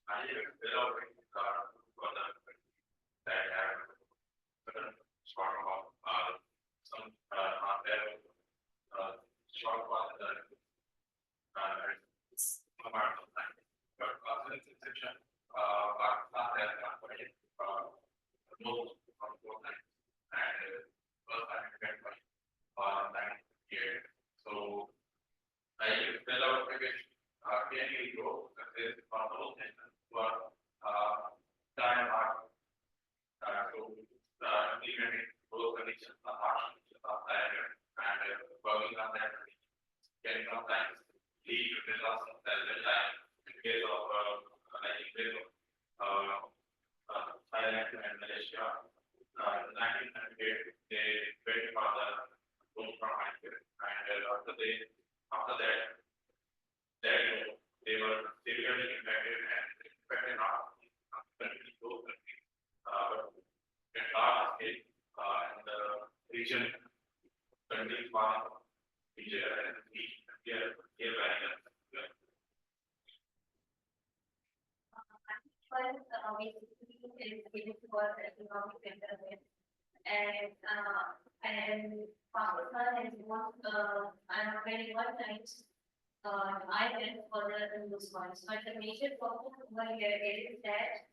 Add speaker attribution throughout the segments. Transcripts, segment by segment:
Speaker 1: I developing for the that have certain sort of some not there short one that it's about the time. But after the section, but not that very low from 4 times and first time event by 9 year. So I developed really grow success for those things for time so implementing those conditions are hard and working on that can sometimes lead to results at the time in case of like in case of Thailand and Malaysia. In 1998 they went for the gold from and after that they were severely impacted and impacted not countries, those countries, but at large scale in the region, countries one region and here
Speaker 2: basically is given towards economic development and Pakistan has won very one times I went further than those ones. But the major problem over here is that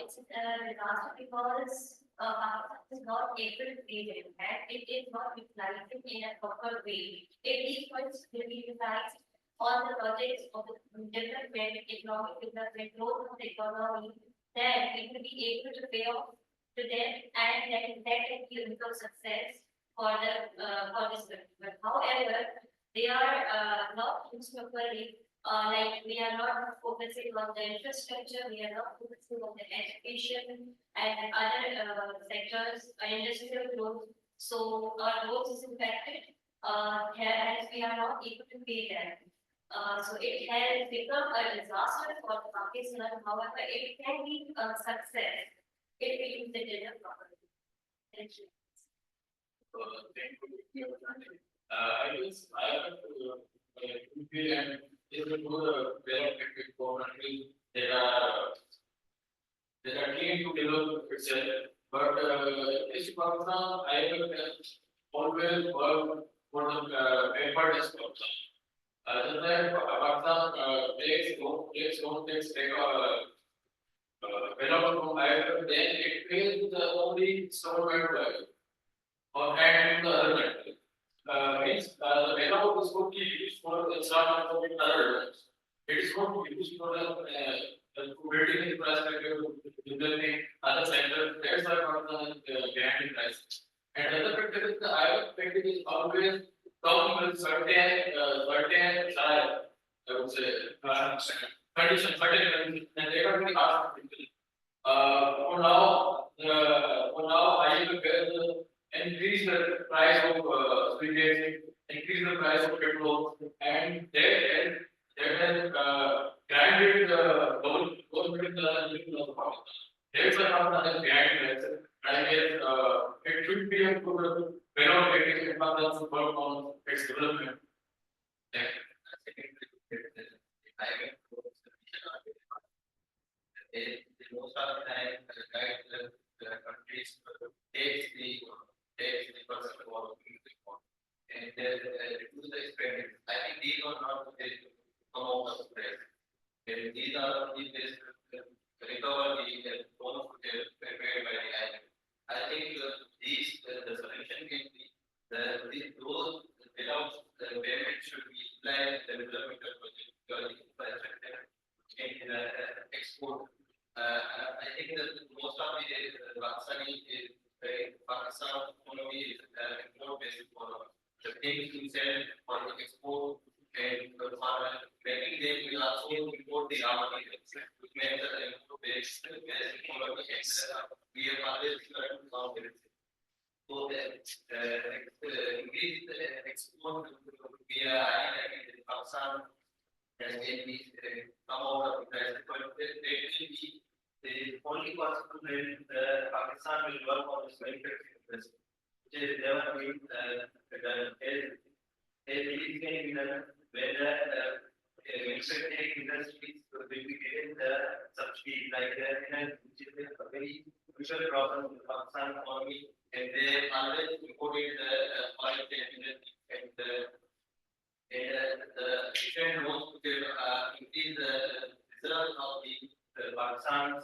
Speaker 2: it's a disaster because Pakistan is not able to pay the impact. It is not utilizing in a proper way. If these funds will be utilized on the projects of the development, economic development, growth of the economy, then it will be able to pay off to them and then that can be a little success for this country. But however, they are not used properly. Like we are not focusing on the infrastructure, we are not focusing on the education and other sectors, industrial growth. So our growth is impacted as we are not able to pay them. So it has become a disaster for Pakistan. However, it can be a success if we use the data properly. Thank you.
Speaker 1: I have to feel and is to the development for countries that are keen to develop itself. But this Pakistan, I have always worked for the member as Pakistan. Sometimes Pakistan takes development from Ireland, then it fails the only sovereign or and the other country. Means the value is not used for the start of other. It is not used for the building infrastructure, developing other sectors. That's why the behind price. And other factor is the iron factor is always come with certain I would say conditions, and they are very hard. For now, I will increase the price of sweeties, increase the price of petrol, and that has granted the government the power. That's why Pakistan is behind it. I guess it should be a good benefit Pakistan to work on its development. Thank you.
Speaker 3: Most of the time, the countries takes the person who are and reduce the expenditure. I think these are not the come out of stress. These are the best recover the loans prepared by the IMF. I think these the solution can be those without the payment should be applied the development of infrastructure and export. I think that most of the Pakistan economy is import based economy. The things we sell for the export and for making them we also import the raw materials, which makes the import based economy and we have always learned to solve it. So increase the export via Pakistan has been come out of the only possible when Pakistan will work on this manufacturing industry, which is never been done. It is going to be done when the manufacturing industries will be given subsidy, like which is a very crucial problem in the Pakistan economy, and they always reported the oil and the different roles to increase the reserve of the Pakistan.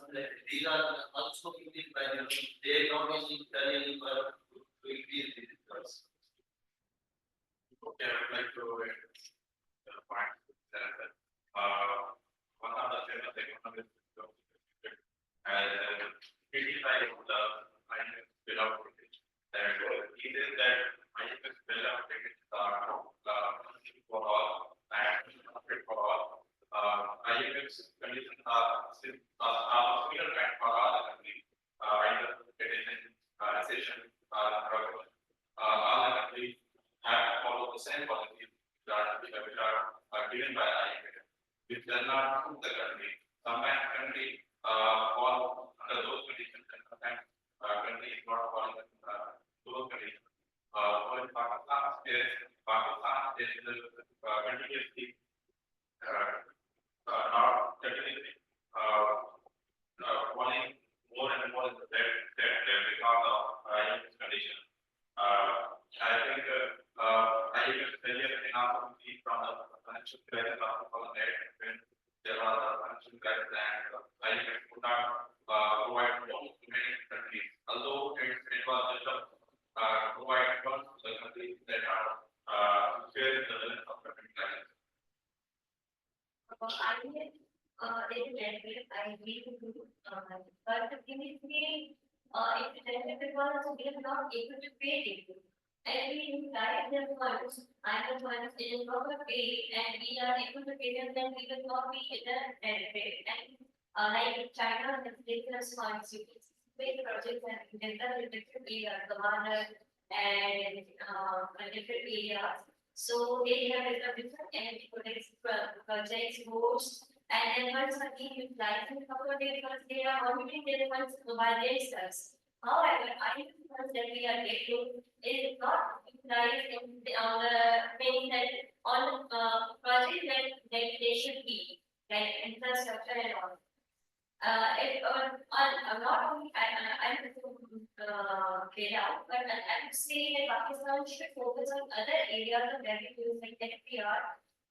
Speaker 3: These are also increased by the they not only turning for to increase the reserves.
Speaker 1: Okay, I would like to point that one of the famous economists as criticized the IMF bailout package. And he says that IMF bailout package are for all and profit for all. IMF's conditions are similar and for all the countries. Either it is in recession or all the countries have to follow the same policies that which are given by IMF, which does not suit the country. Sometimes country fall under those conditions, and sometimes country is not falling those conditions. For Pakistan is continuously not continuously falling more and more in the debt because of IMF's condition. I think IMF failure can also be from the financial crisis of 2008 when there was a financial crisis and IMF could not provide loans to many countries. Although it was just provide funds to the countries that are facing the limits of the crisis.
Speaker 2: I agree with you, but the thing is, if the benefit because we are not able to pay it. And we direct them funds, either funds in proper pay, and we are able to pay them, then we will not be in a benefit. And like China has taken us funds, you can pay projects and different areas, commander and different areas. So they have a different energy projects, boards, and then once again utilized in proper way because they are already their funds by themselves. However, I think the funds that we are getting is not utilized in on the things that on projects that they should be, like infrastructure and all. If not only I'm get out, but I would say that Pakistan should focus on other areas of revenues like FPR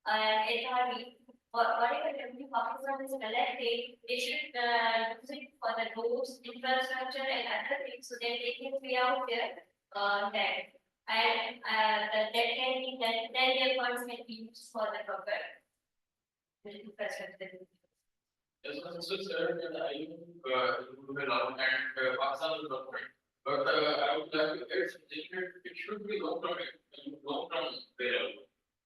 Speaker 2: and HRD. Whatever revenue Pakistan is collecting, they should use it for the roads, infrastructure, and other things so that they can pay out their debt. And that can be then their funds can be used for the proper infrastructure.
Speaker 1: Yes, so sir, I will allow and Pakistan will not point. But I would like to add something that it should be long-term bailout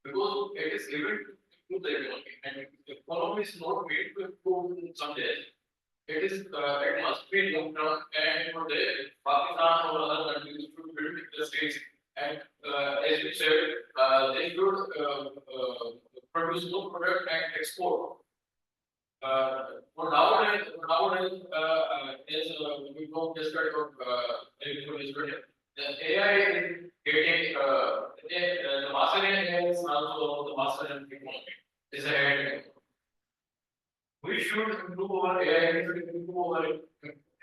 Speaker 1: because it is able to improve the economy, and the economy is not made to improve in some days. It is it must be long-term, and for the Pakistan or other countries should build industries, and as we said, they should produce more product and export. For nowadays, as we know yesterday about the AI is getting the master in AI is also the master in economy is ahead. We should improve our AI, we should improve our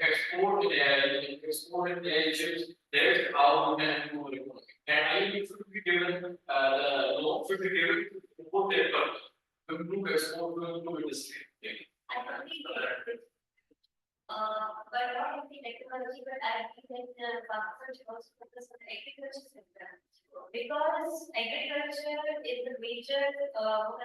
Speaker 1: export in AI, export in AI chips. That's how we can improve our economy. And I should be given the law should be given to support their purpose, to improve export, to improve industry.
Speaker 2: I agree with it. But not only technology, but I think that Pakistan should also focus on the agriculture sector. Because agriculture is the major because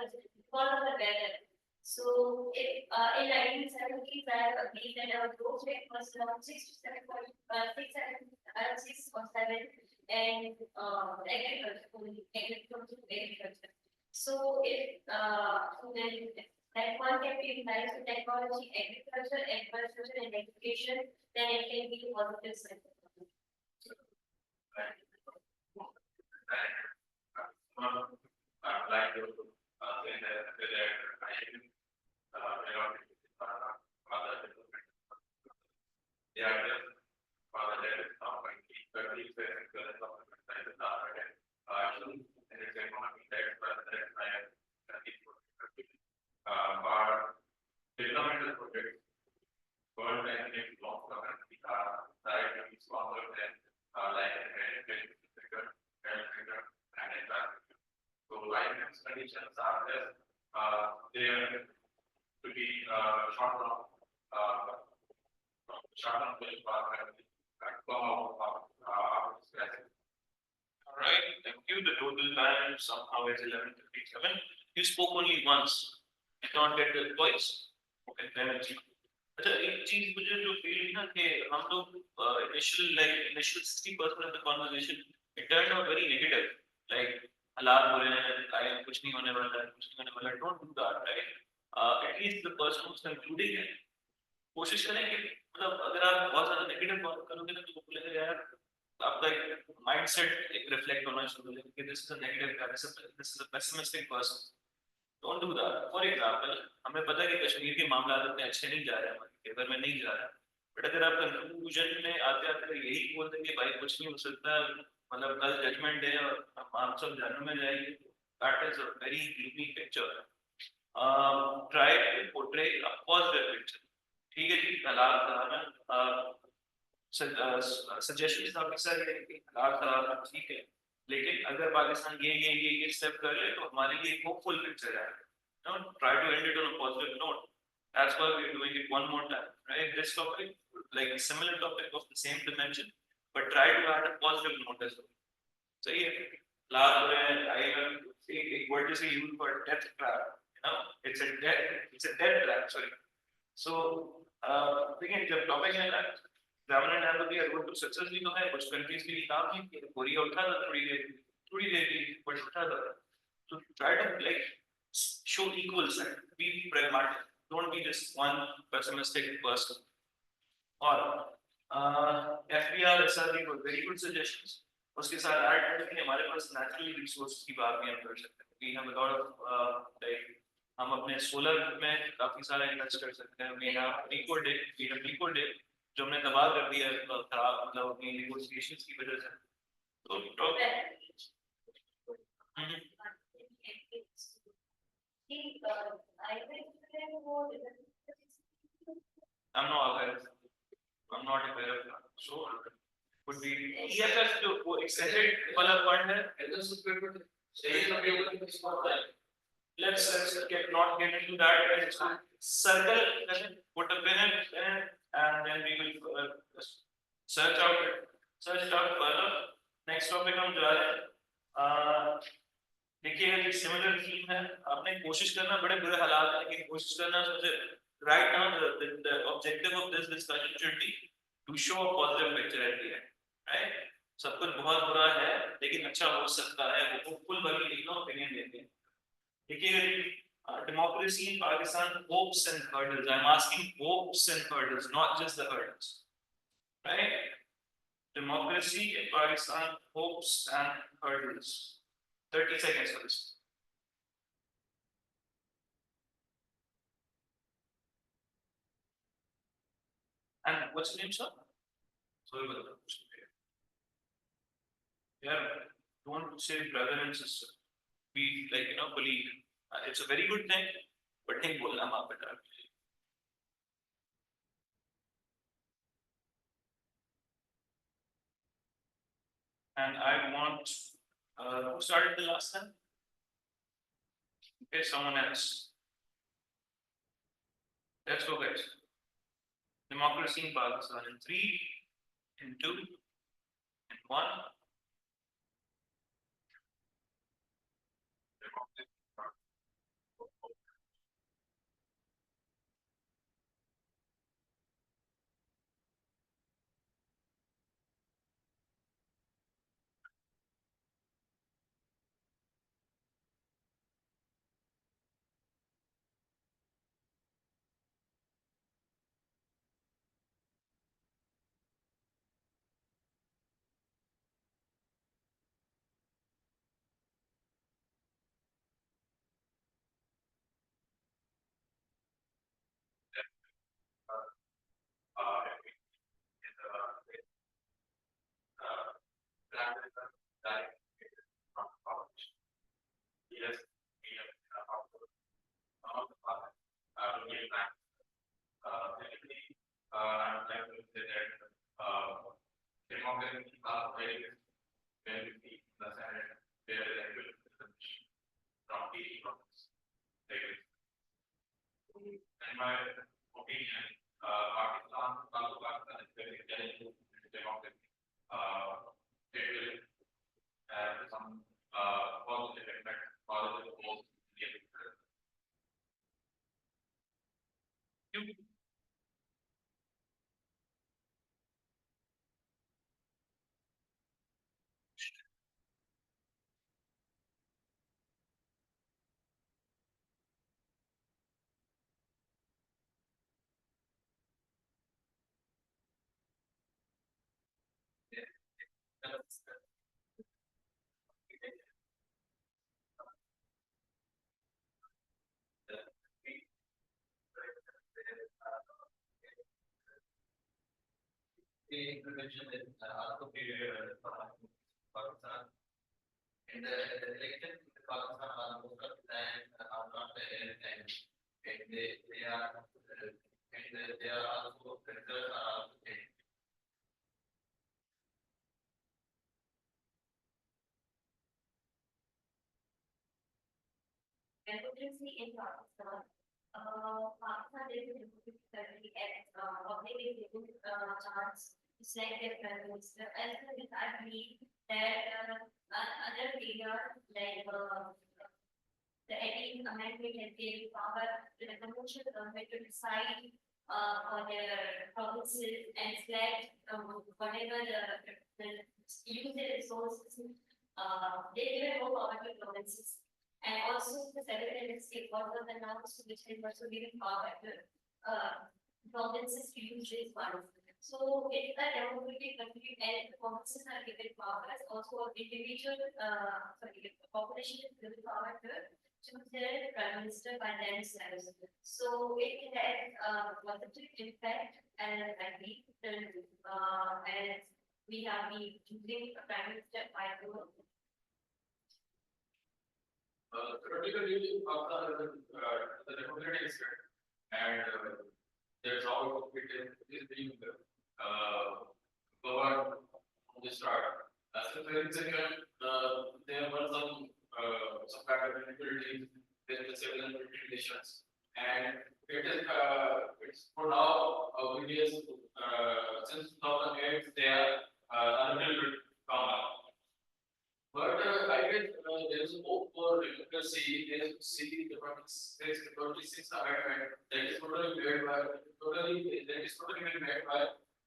Speaker 2: of the weather. So if in 1970s, I have agreed that our growth rate was around 6 to 7 point, 6 or 7, and agriculture. So if then that one can be utilized with technology, agriculture, infrastructure, and education, then it can be a positive sector.
Speaker 1: I'd like to say that they are just for the debt is not going to be 30 percent of the size of the target. And it's economic tax, but that's why but developmental they are to be short term will come out of this. All right, thank you. The total time somehow is 11:57. You spoke only once. You can't get it twice. Okay, then it's अच्छा एक चीज मुझे जो feel हुई ना कि हम लोग initial 60% of the conversation it turned out very negative like हालात बुरे हैं कुछ नहीं होने वाला है कुछ नहीं होने वाला है don't do that right at least the person who's concluding it कोशिश करें कि मतलब अगर आप बहुत ज्यादा नेगेटिव बात करोगे तो बोलेंगे यार आपका एक माइंडसेट एक रिफ्लेक्ट होना शुरू हो जाएगा कि this is a negative guy this is a pessimistic person don't do that for example हमें पता है कि कश्मीर के मामला इतने अच्छे नहीं जा रहे हैं हमारे फेवर में नहीं जा रहा है बट अगर आप कंक्लूजन में आते आते यही बोल दें कि भाई कुछ नहीं हो सकता मतलब कल जजमेंट डे और हम सब जानने में जाएंगे that is a very gloomy picture try to portray a positive picture ठीक है जी हालात खराब है सजेशन काफी सारे हालात खराब है ठीक है लेकिन अगर पाकिस्तान ये स्टेप कर ले तो हमारे लिए होपफुल पिक्चर है try to end it on a positive note that's why we're doing it one more time right this topic like a similar topic of the same dimension but try to add a positive note as well so yeah last I have a word is used for death trap it's a death trap sorry so again जब topic है ना Government have to be a road to success भी तो है कुछ countries के लिए काम है कि कोरिया उठा था थोड़ी देर की बट उठा था so try to like show equal side be pragmatic don't be just one pessimistic person और FBR SRD were very good suggestions उसके साथ ऐड करके हमारे पास नेचुरल रिसोर्स की बात भी हम कर सकते हैं we have a lot of like हम अपने सोलर में काफी सारा इन्वेस्ट कर सकते हैं we have liquid जो हमने तबाह कर दिया खराब मतलब अपनी नेगोशिएशंस की वजह से तो I'm not aware of that so would be EFF जो वो extended वाला fund है let's not get into that circle put a pin in and then we will search out further next topic हम जा रहे हैं देखिए एक सिमिलर थीम है आपने कोशिश करना बड़े बुरे हालात है लेकिन कोशिश करना सबसे right now the objective of this discussion should be to show a positive picture at the end right सब कुछ बहुत बुरा है लेकिन अच्छा हो सकता है वो फुल वाली लिखना ओपिनियन देते हैं देखिए democracy in Pakistan hopes and hurdles I'm asking hopes and hurdles not just the hurdles right democracy in Pakistan hopes and hurdles 30 seconds for this and what's your name sir sorry about that yeah don't say brother and sister be like colleague it's a very good thing but नहीं बोलना माँ बेटा and I want who started the last time okay someone else let's go guys democracy in Pakistan in 3 in 2 in 1 yes in my opinion, Pakistan is very intelligent democracy. It will have some positive impact, positive goals.
Speaker 3: The intervention in also period Pakistan. In the election in Pakistan are most of the time are not there and they are and they are also results are also changed.
Speaker 2: Democracy in Pakistan. Pakistan is a democratic country and public is given chance to select their prime minister. As well as I believe that other areas like the 18th Amendment has given power to the provincial government to decide on their provinces and select whatever the use their resources. They give more power to provinces. And also the Secretary of State was announced, which is also giving power to provinces to use these funds. So it's a democratic country and the provinces are given powers, also individual, the population is given power to choose their prime minister by themselves. So it has positive impact and I think as we have been choosing a prime minister by the
Speaker 1: Particularly Pakistan is a democratic state, and there's all it is being governed from the start. As a very second, there were some kind of difficulties with the civil and military relations, and it is it's for now various since 2008 they are unable to come up. But I guess there is hope for democracy. There is see the 26th amendment that is totally made by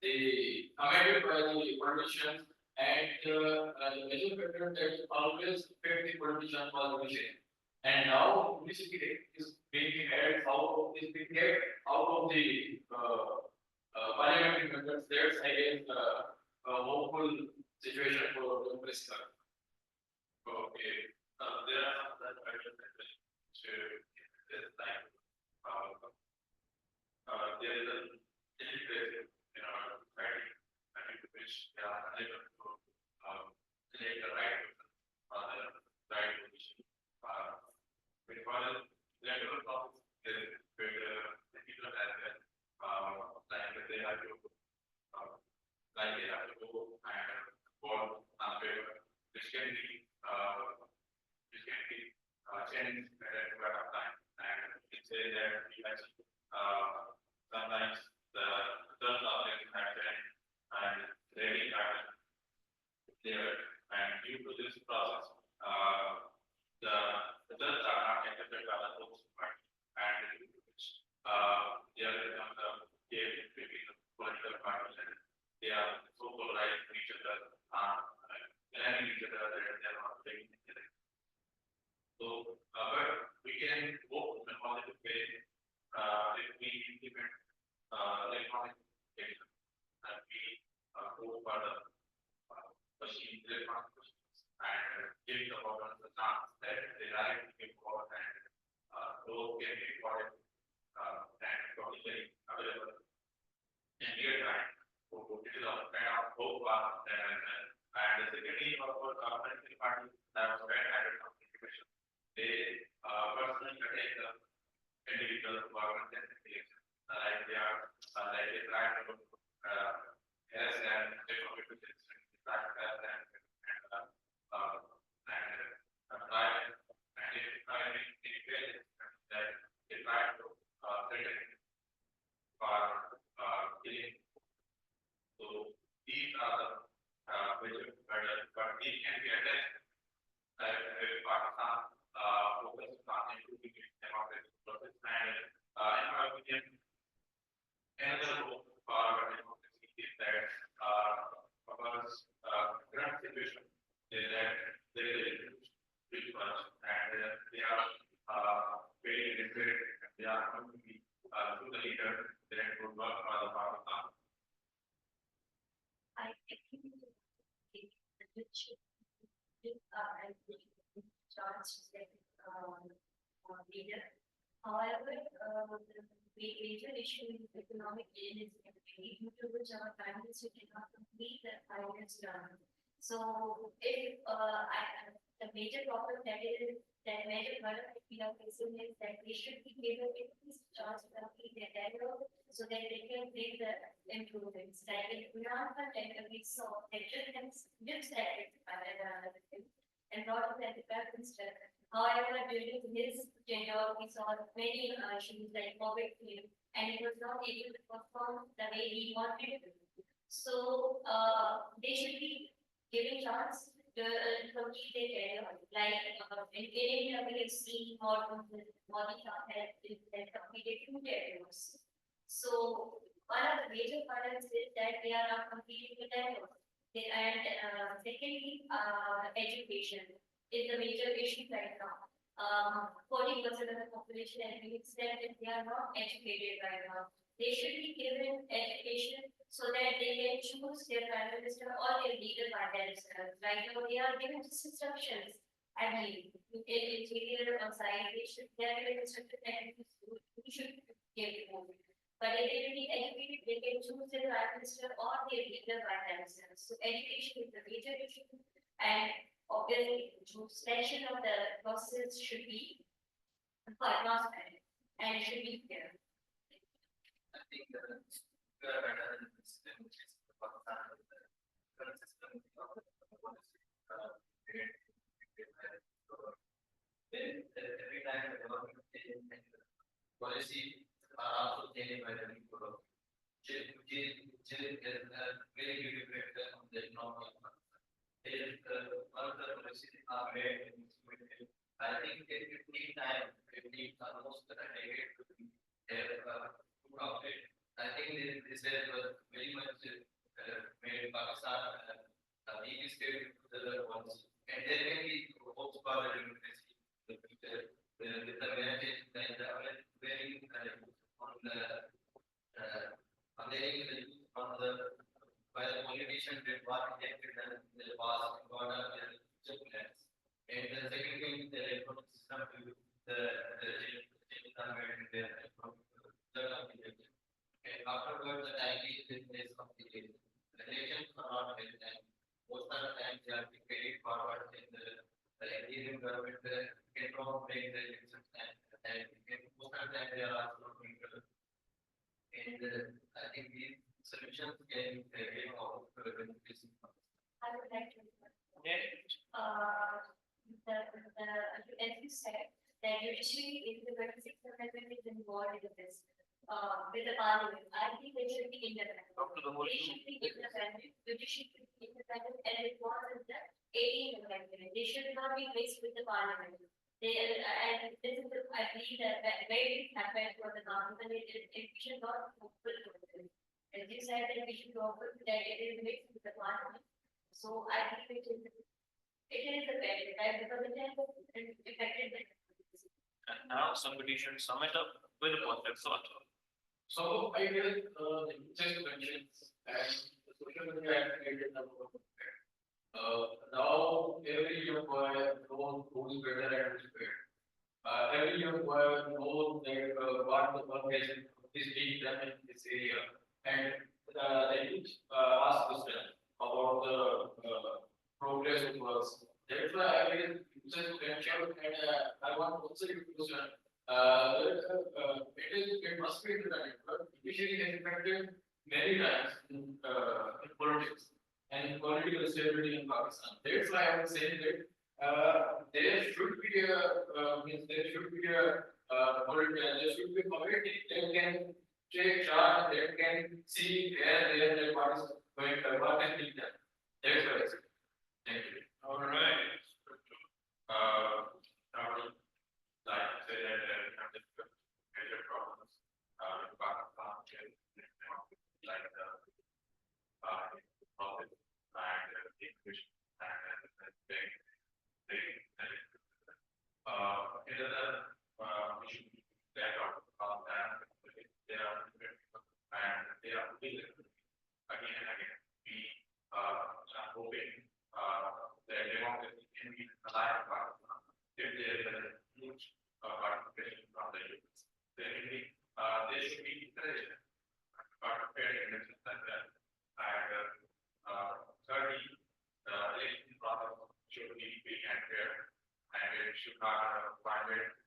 Speaker 1: the amended by the politicians and the major factor that is always affect the politician was the vision. And now publicity is being added out of the parliamentary members. There's again a hopeful situation for democracy. Okay, there are some that factors that to this time. There is a integrated in our society, which they are unable to select the right person, the right position. Because the level of the people as well, like they have to go and vote on paper, which can be changed at a matter of time. And it says that we actually sometimes the results are impacted and ready there and due to this process, the results are not accepted by the folks and there is another game between the political parties and they are so polarized to each other, enabling each other that they are not taking it. So, but we can work in a positive way if we implement electronic data and we go for the machine electronic machines and give the government the chance that they are give forward and those can be recorded and publicly available in real time. So it is a kind of hope and the secondly of our political party that was very added contribution. They personally take the individual government and like they are like they try to yes and take a bit of it try to have that and try and if I that they try to
Speaker 4: threatened for killing. So these are the major hurdles, but these can be addressed if Pakistan focuses on improving its democratic process and in my opinion, another role for democracy is that our current situation is that there is rich much and they are very limited and they are going to be through the leader that would work for the Pakistan.
Speaker 2: I think which I think charge leader. However, the major issue is economic instability, due to which our prime minister cannot complete the finance term. So, if the major problem that is that major problem that we are facing is that they should be given at least chance to complete their tenure so that they can bring the improvements. Like in Myanmar, we saw that just started and brought up the prime minister. However, during his tenure, we saw many issues like COVID came, and he was not able to perform the way he wanted to. So, they should be given chance to complete their tenure. Like in India, we have seen Modi has completed 2 tenures. So, one of the major problems is that they are not completing the tenure. And secondly, education is a major issue right now. 40% of the population admits that they are not educated right now. They should be given education so that they can choose their prime minister or their leader by themselves. Right now, they are given just instructions. I mean, in interior or side, they are given instructions and we should give it over. But if they will be educated, they can choose their prime minister or their leader by themselves. So education is a major issue, and obviously, selection of the process should be transparent and it should be fair.
Speaker 3: I think we are better than the system, which is the Pakistan, the current system of the policy. Then every time the government changes policy are also changed by the new government, which is very big effect on the economy. One of the policies are made. I think it will take time. It needs almost a decade to have it. I think this is very much made Pakistan a weak state to the other ones. And there may be hopes for the democracy in the future. With the message and the very on the by the politician did what elected in the past got up their future plans. And the second thing, the electoral system to the changes are made in their and afterwards the time is in place of the elections are not very time. Most of the time they are carried forward in the Indian government can not make the elections and most of the time they are also not doing well. And I think these solutions can be out of
Speaker 2: I would like to. As you said, that usually if the 26th Amendment is involved in this, with the parliament, I think they should be independent. They should be independent, judiciary should be independent, and it was in the 18th Amendment. They should not be mixed with the parliament. And this is, I believe that very happened for the government, it should not fulfill it. As you said that we should offer that it is mixed with the parliament. So I think it is affected, right? Because it has affected.
Speaker 5: And now somebody should sum it up with a perfect thought.
Speaker 1: So I guess just mentions and the social media activated number. Now every young boy knows who's better and who's better. Every young boy knows that what the organization is being done in this area, and they each ask question about the progress of works. That's why I will just mention, and I want to also question. It must be independent, but judiciary has affected many times in politics and in political stability in Pakistan. That's why I am saying that there should be a there should be community, they can take charge, they can see where their part is going to work and lead them. That's what I say. Thank you.
Speaker 4: All right. I would like to say that we have discussed major problems, with Pakistan, like the, profit and the increase and the big, another, issue that are about that, they are, and they are again and again, we, are hoping, that democracy can be alive, if there is a huge, participation from the youth. Then we, they should be encouraged to participate in elections as well. And, thirdly, the election process should be free and fair, and it should not have private, it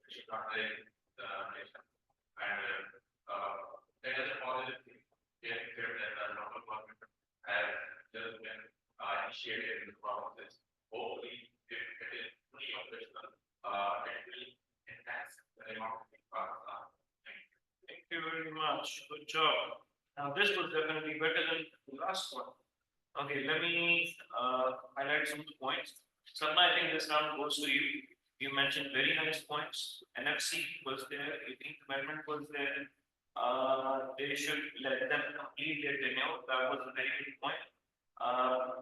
Speaker 4: should not delay the election. And, that is a positive thing, getting clear that the local government has just been, initiated in the provinces. Hopefully, if it is fully operational, it will enhance the democratic Pakistan.
Speaker 5: Thank you very much. Good job. Now, this was definitely better than the last one. Okay, let me highlight some of the points. Sarna, I think this round goes to you. You mentioned very nice points. NFC was there, 18th Amendment was there. They should let them complete their tenure. That was a very good point.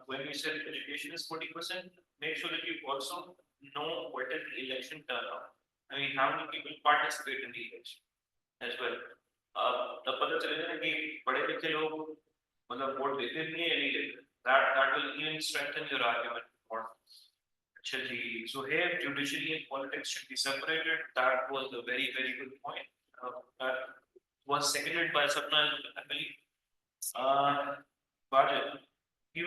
Speaker 5: When you said education is 40%, make sure that you also know what is the election turnout. I mean, how many people participate in the election as well. तब पता चलेगा ना कि पढ़े लिखे लोग मतलब vote देते नहीं है नहीं देते. That will even strengthen your argument more. अच्छा जी, so here judiciary and politics should be separated. That was a very good point. That was seconded by Sapna, I believe. Bajit, you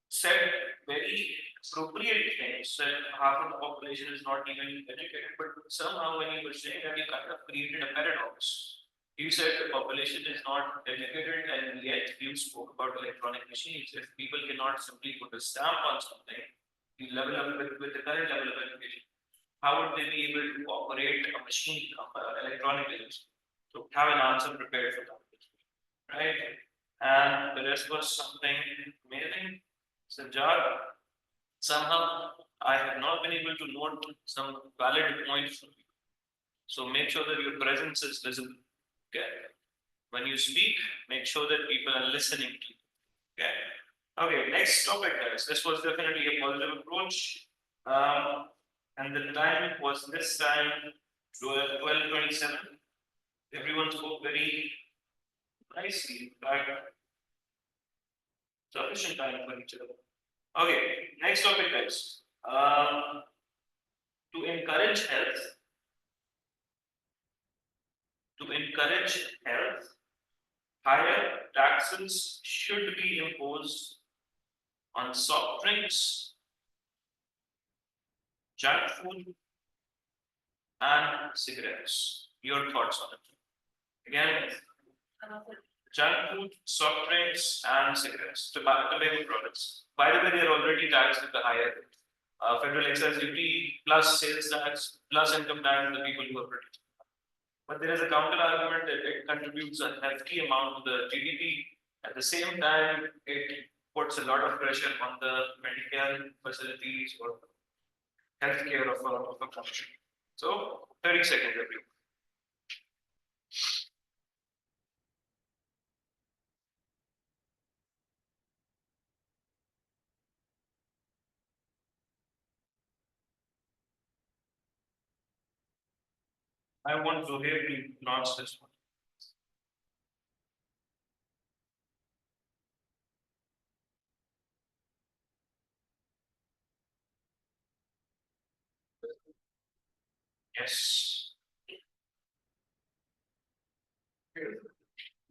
Speaker 5: said very appropriate things. That half of the population is not even educated, but somehow when you were saying that, you kind of created a paradox. You said the population is not educated, and yet you spoke about electronic machines. If people cannot simply put a stamp on something, you level up with the current level of education. How would they be able to operate a machine electronically? So have an answer prepared for that, right? And the rest was something amazing. Sajjad, somehow I have not been able to note some valid points from you. So make sure that your presence is visible. Okay. When you speak, make sure that people are listening to you. Okay. Okay, next topic, guys. This was definitely a positive approach. And the time was this time 12:27. Everyone spoke very nicely. Sufficient time for each other. Okay, next topic, guys. To encourage health, higher taxes should be imposed on soft drinks, junk food, and cigarettes. Your thoughts on it? Again, junk food, soft drinks, and cigarettes, tobacco products. By the way, they are already taxed at the higher rate. Federal excise duty plus sales tax plus income tax, the people who are producing. But there is a counter argument that it contributes a hefty amount to the GDP. At the same time, it puts a lot of pressure on the Medicare facilities or healthcare of a country. So, 30 seconds, everyone. I want Zohair to launch this one. Yes.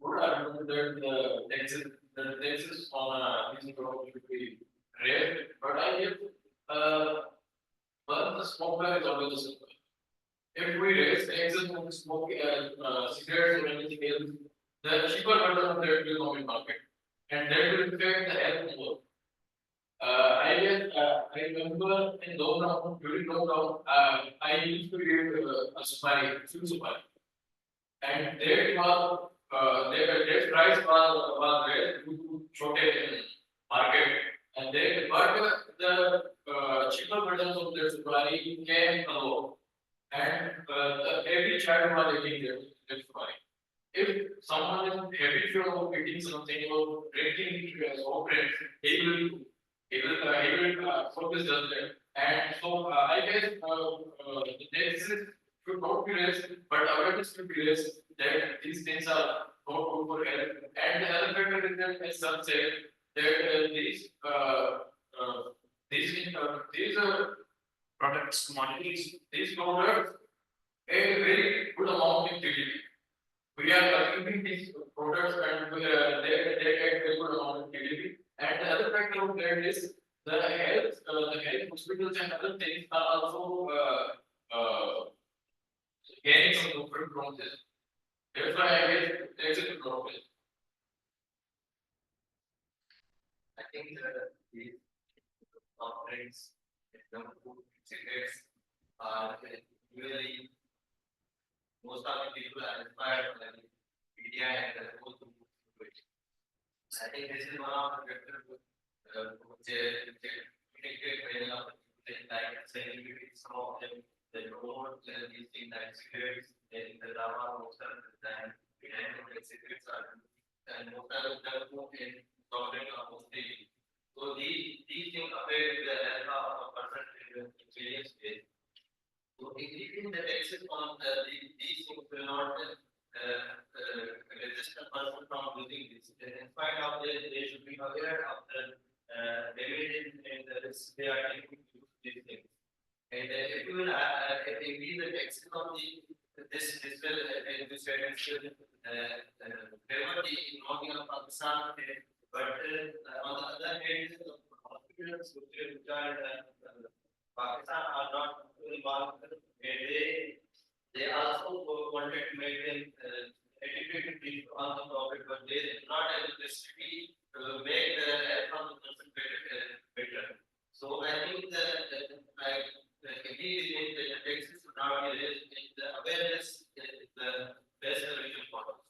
Speaker 1: What I remember that the taxes on these products should be rare, but I get but the smoker is always the smoker. If we raise taxes on smoking cigarettes or anything else, the cheaper version of that will come in market, and that will affect the health more. I guess, I remember in lockdown, during lockdown, I used to read a Sumari, Sumari. And their was, their price was very shortage in market. And they, but the cheaper versions of their Sumari came along. And every child was eating their Sumari. If someone is habitual of eating something or drinking soft drinks, he will focus on that. And so I guess the next should not be raised, but awareness should be raised that these things are not good for health. And the other factor is that, as some say, that these
Speaker 5: Products, commodities.
Speaker 1: these products a very good amount in GDP. We are consuming these products and they get very good amount of GDP. And the other factor of that is the health hospitals and other things are also gaining some different from this. That's why I guess there's a problem.
Speaker 3: I think the offerings, food, cigarettes are really most of the people are inspired by the media and the whole to it. I think this is one of the factors which many of the people like celebrities, some of them they promote these things like cigarettes in the drama most of the time. And cigarettes are and most of them move in government or mostly. So these things affect the health of a person in various ways. So increasing the taxes on these things will not resist a person from using this. In spite of this, they should be aware of the damage and the risk they are taking to use these things. And if you will increase the taxes on this will favor the economy of Pakistan. But on the other hand, the hospitals which are Pakistan are not involved. They also wanted to make them educated people on the topic, but they did not able to strictly make the health of the person better. So I think that indeed the taxes should not be raised. The awareness is the best solution for us.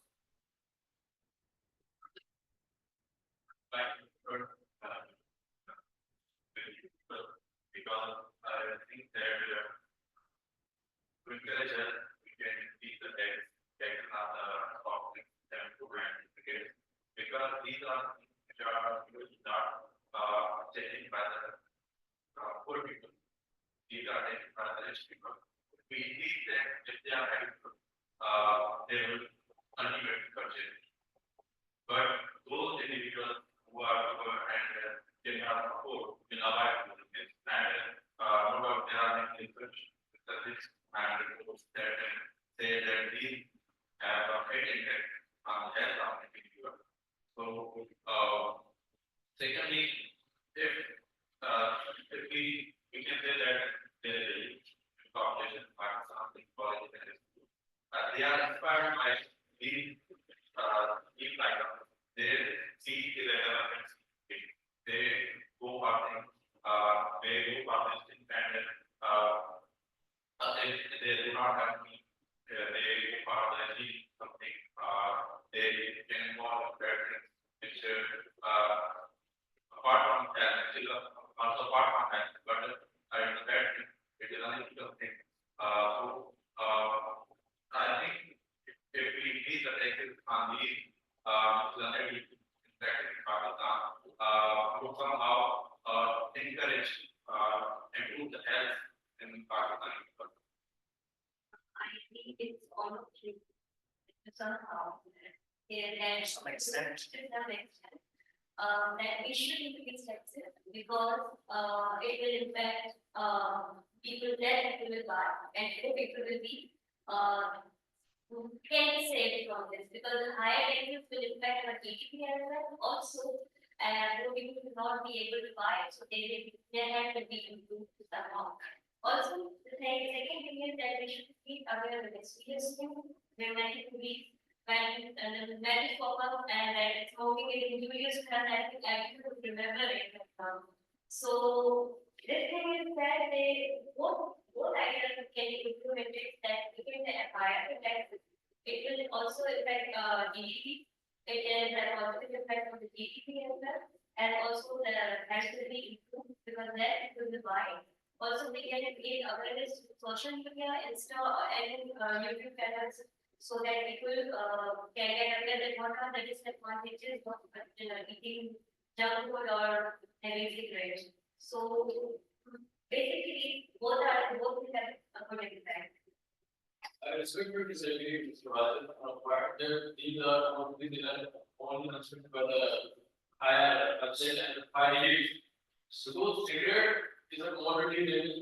Speaker 4: Because I think that to encourage us, we can see the text on the topic and program because these are which are not taken by the poor people. These are taken by the rich people. We need them if they are helpful. They will ultimately purchase. But those individuals who are poor and they cannot afford will avoid this. And no doubt there are many research statistics and reports that say that these have a great impact on the health of the individual. So, secondly, if we can say that there is a huge population in Pakistan, college and school, they are inspired by these like they see the relevance, they go public, they go publishing and they do not have me, they go publishing something, they can involve veterans, which apart from that, also apart from that, but I understand it is a thing. I think if we need the taxes on these in Pakistan, would somehow encourage improve the health in Pakistan.
Speaker 2: I think it's all of you. Somehow, and
Speaker 5: Some extent.
Speaker 2: to some extent, that we should increase taxes because it will impact people that people will buy and people will be can be saved from this because the higher taxes will impact our GDP as well also and people will not be able to buy it so they have to be improved to somehow. Also, the second thing is that we should be aware of the serious thing, dramatic police, when the marriage pop up and smoking in individuals can I think I could remember it. So this thing is that they both ideas can be implemented that within the environment that it will also affect GDP. It can have positive effect on the GDP as well, and also the actually improve because that will be why. Also, we can create awareness to social media instead and YouTube channels so that people can get aware that what are the disadvantages of eating junk food or having cigarettes. So basically, both will have a good impact.
Speaker 1: I respect your disagreement, Mr. Rajan, but these are only concerned by the higher upset and high yield. So those cigarette is a commodity that is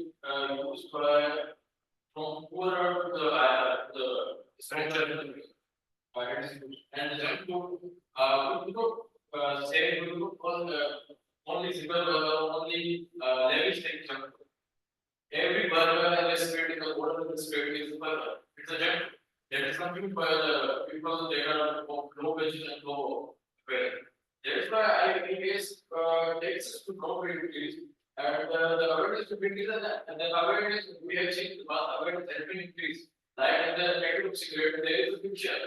Speaker 1: used by from poorer to the higher, the essential and junk food, say good food was only simple burger, only lavish thing junk food. Every burger and restaurant in the world of restaurant is a burger. It's a junk food. That is something for the people that are low wages and low pay. That is why I guess takes us to low wages and the awareness to be increased and the awareness we have seen the awareness has been increased. Like in the packet of cigarette, there is a picture.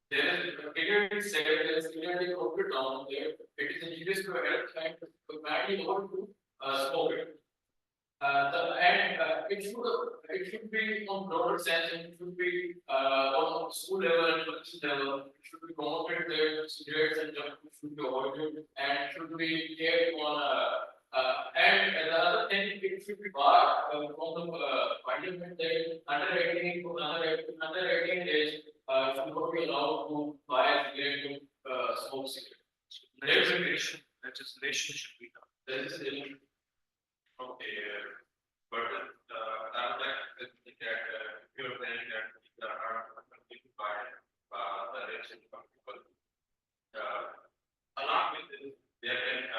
Speaker 1: There is clearly said there is clearly quoted down there. It is injurious to health and to madly not to smoke it. It should be on broader sense and it should be on school level and college level. It should be promoted that cigarettes and junk food should be avoided and should be kept on and the other thing it should be barred from the parliament that under 18 age should not be allowed to buy a cigarette to smoke cigarette.
Speaker 5: Legislation should be done.
Speaker 1: There is a
Speaker 4: Okay, but I would like to think that you're saying that there are completely by the election of people. Along with this, there can,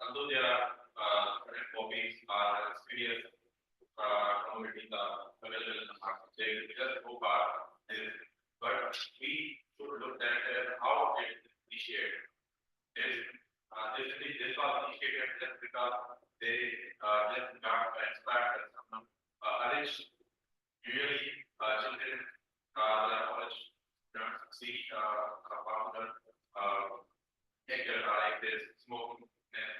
Speaker 4: although there are current hobbies are experience communities are available in the market, they just go far, but we should look at how it is initiated. This was initiated just because they just got inspired by someone. Arrange usually children the college don't succeed about like this smoking and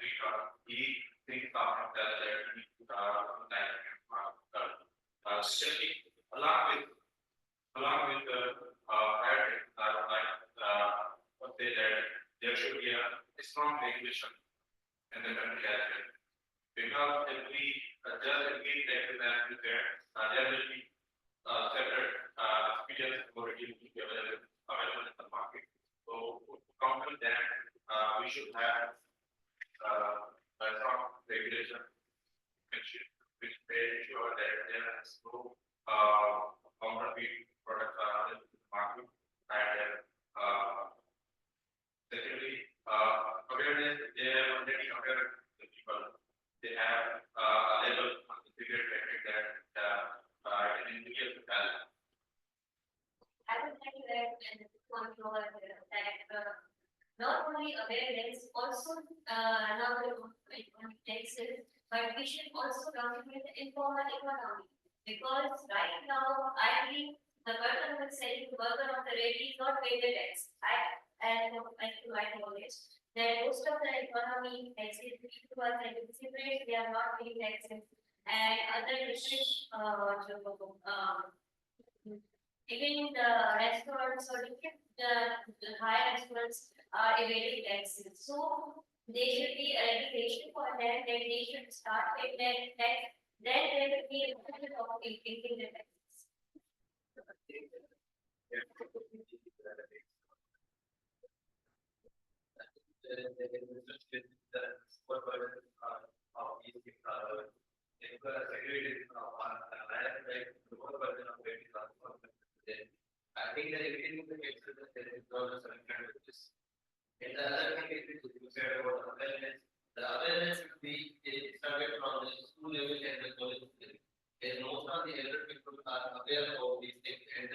Speaker 4: he thinks of himself that he especially along with the parenting, I would like say that there should be a strong regulation in the country as well. Because if we just agree that there will be separate experience already available in the market. So to counter that, we should have a strong regulation which ensure that there is no counterfeit products are in the market and secondly awareness they are already aware the people. They have a level on the cigarette packet that in India to help.
Speaker 2: I would like to add and control that not only awareness, also not only economic taxes, but we should also contribute the informal economy. Because right now, I believe the burden of selling the burden of the rate is not paid tax. And to my knowledge, that most of the economy, taxes, people are selling cigarettes, they are not paying taxes. And other different, even the restaurants or different, the higher restaurants are evading taxes. So there should be a regulation for that, that they should start paying that tax. Then there will be a method of increasing the taxes.
Speaker 3: I think that if you look at the and the other thing is you said about awareness. The awareness should be started from the school level and the college level. And most of the elder people are aware of these things and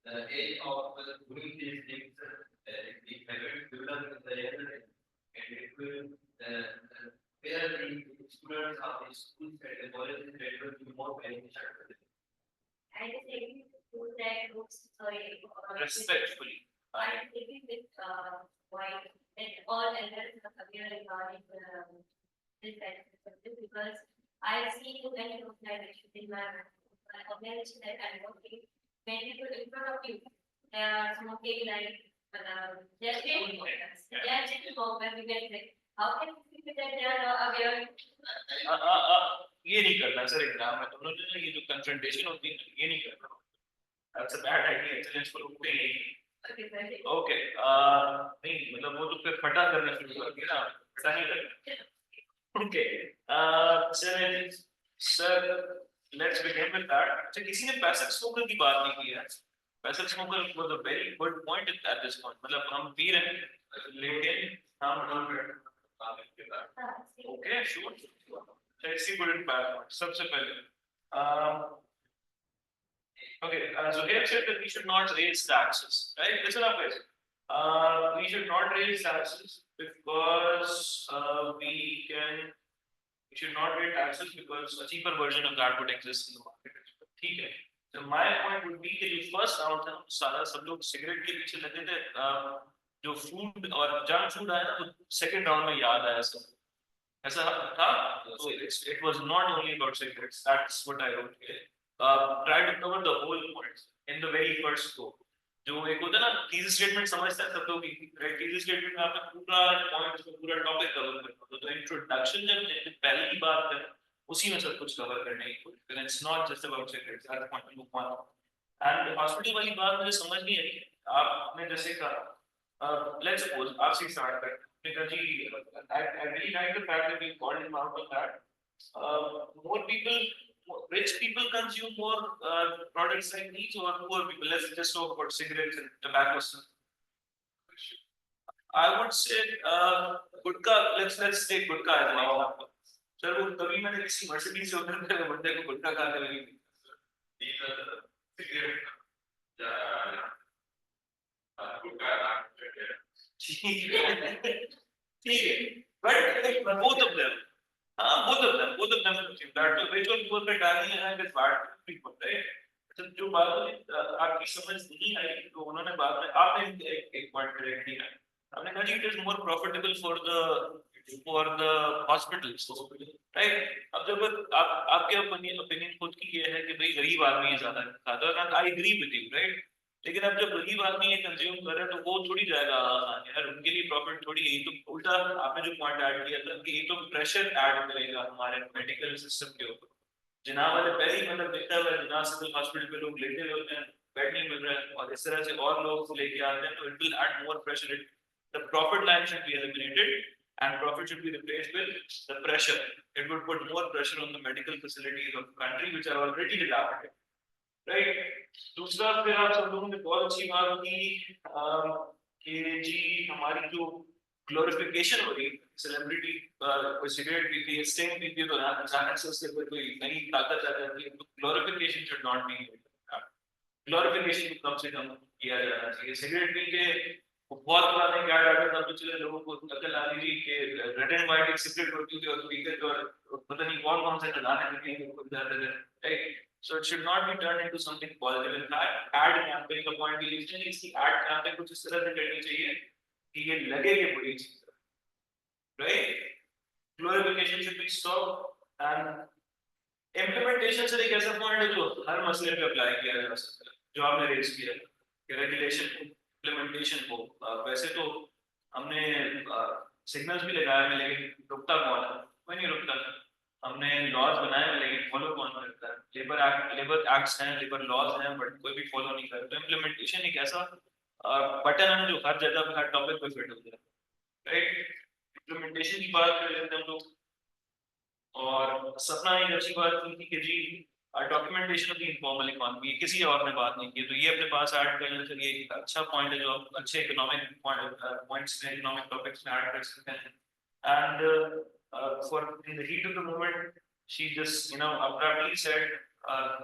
Speaker 3: the age of doing these things, the habit develops in the elder and it will will be more beneficial to them.
Speaker 2: I just agree with you that books, sorry.
Speaker 5: Respectfully.
Speaker 2: I agree with, why, and all elders are aware regarding, this aspect of this, because I see too many organizations in my, organization that I'm working, many people in front of you, they are smoking like, they are taking photos, they are taking photos, we get it. How can we feel that they are not aware?
Speaker 5: ये नहीं करना sir exam में तुम लोग ने ये जो concentration होती है ये नहीं करना that's a bad idea challenge for
Speaker 2: Okay, very good.
Speaker 5: Okay नहीं मतलब वो तो फिर फटा करना शुरू कर दिया ना ऐसा नहीं करना okay sir sir let's begin with that अच्छा किसी ने पैसिव स्मोकर की बात नहीं की है passive smoker was a very good point at this point मतलब हम पी रहे हैं लेकिन हम okay sure let's see good and bad points सबसे पहले okay, Zuhair said that we should not raise taxes, right? Listen up, guys. We should not raise taxes because we should not raise taxes because a cheaper version of that would exist in the market. ठीक है. So my point would be कि जो first round था सारा सब लोग cigarette के पीछे लगे थे जो food और junk food आया ना वो second round में याद आया सब ऐसा था so it was not only about cigarettes that's what I wrote here. Try to cover the whole points in the very first go. जो एक होता है ना thesis statement समझता है सब लोग right thesis statement में आपने पूरा point पूरा topic cover करना होता है तो introduction जब पहले की बात करें उसी में सब कुछ cover करने की कोशिश करें it's not just about cigarettes that's point number one and hospital वाली बात मुझे समझ नहीं आई आपने जैसे कहा let's suppose आपसे start करें जी I really like the fact that we called him out on that more people rich people consume more products like these or poor people let's just talk about cigarettes and tobacco I would say gutkha let's take gutkha as an example sir वो कभी मैंने किसी Mercedes से उतर के बंदे को गुटखा खाते हुए नहीं ठीक है but both of them both of them that तो which one both पे डालनी है that bad people right तो जो बात आपकी समझ नहीं आई तो उन्होंने बाद में आपने एक पॉइंट करेक्ट किया आपने कहा कि it is more profitable for the hospitals right अब जब आपके opinion खुद की ये है कि भाई गरीब आदमी ज्यादा खाता है and I agree with you right लेकिन अब जब गरीब आदमी ये कंज्यूम कर रहे हैं तो वो थोड़ी जाएगा यार उनके लिए प्रॉफिट थोड़ी यही तो उल्टा आपने जो पॉइंट ऐड किया था कि ये तो प्रेशर ऐड करेगा हमारे मेडिकल सिस्टम के ऊपर जिना वाले पहले ही मतलब देखता है जिना सिविल हॉस्पिटल पे लोग लेटे हुए होते हैं बेड नहीं मिल रहा है और इस तरह से और लोग लेके आते हैं तो it will add more pressure the profit line should be eliminated and profit should be replaced with the pressure it would put more pressure on the medical facilities of the country which are already dilapidated right दूसरा फिर आप सब लोगों ने बहुत अच्छी बात की कि जी हमारी जो ग्लोरिफिकेशन हो रही है सेलिब्रिटी कोई सिगरेट पीती है स्टिंग पीती है तो अचानक से उसके ऊपर कोई नई ताकत आ जाती है तो glorification should not be glorification कम से कम किया जाना चाहिए सिगरेट पी के बहुत पुराने क्या डाटा था तो चले लोगों को अकल आ रही थी कि रेड एंड व्हाइट एक सिगरेट होती थी और पीते थे और पता नहीं कौन से नजारे दिखे जाते थे right So it should not be turned into something positive. In fact, ad campaign का point भी लिखते हैं इसकी ad campaign कुछ इस तरह से करनी चाहिए कि ये लगे कि बुरी चीज है, right? Glorification should be stopped and implementation से एक ऐसा point है जो हर मसले पे apply किया जा सकता है, जो आपने raise किया कि regulation implementation हो वैसे तो हमने signals भी लगाए हैं लेकिन रुकता कौन है? कोई नहीं रुकता हमने लॉज बनाए हैं लेकिन फॉलो कौन करता है लेबर एक्ट्स हैं लेबर लॉज हैं बट कोई भी फॉलो नहीं करता तो इम्प्लीमेंटेशन एक ऐसा बटन है जो हर जगह पे हर टॉपिक पे फिट होता है राइट इम्प्लीमेंटेशन की बात कर लेते हैं हम लोग और सपना एक अच्छी बात थी कि जी documentation of the informal economy किसी और ने बात नहीं की तो ये अपने पास ऐड कर लेते हैं एक अच्छा पॉइंट है जो आप अच्छे इकोनॉमिक पॉइंट्स में इकोनॉमिक टॉपिक्स में ऐड कर सकते हैं and for in the heat of the moment, she just abruptly said,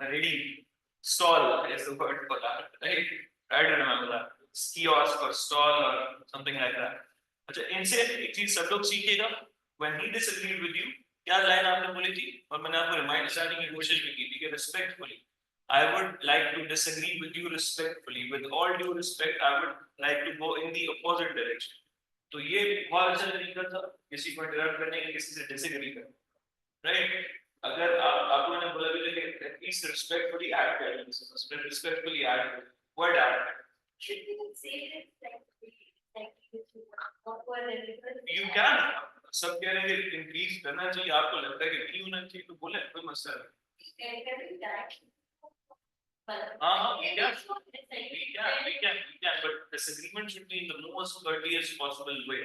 Speaker 5: "Ready, stall is the word for that, right? I don't remember that. Kiosk or stall or something like that." अच्छा इनसे एक चीज सब लोग सीखिएगा when he disagreed with you, क्या line आपने बोली थी और मैंने आपको रिमाइंड कराने की कोशिश भी की थी कि respectfully I would like to disagree with you respectfully. With all due respect, I would like to go in the opposite direction. तो ये बहुत अच्छा तरीका था किसी को इंटरप्ट करने का, किसी से डिसएग्री करने, राइट? अगर आपको मैंने बोला भी था कि प्लीज रिस्पेक्टफुली ऐड करें, respectfully add word add
Speaker 2: Should we say it what were the different?
Speaker 5: You can सब कह रहे हैं कि इंक्रीज करना चाहिए, आपको लगता है कि नहीं होना चाहिए तो बोले, कोई मसला नहीं। We can, but disagreement should be in the most courteous possible way.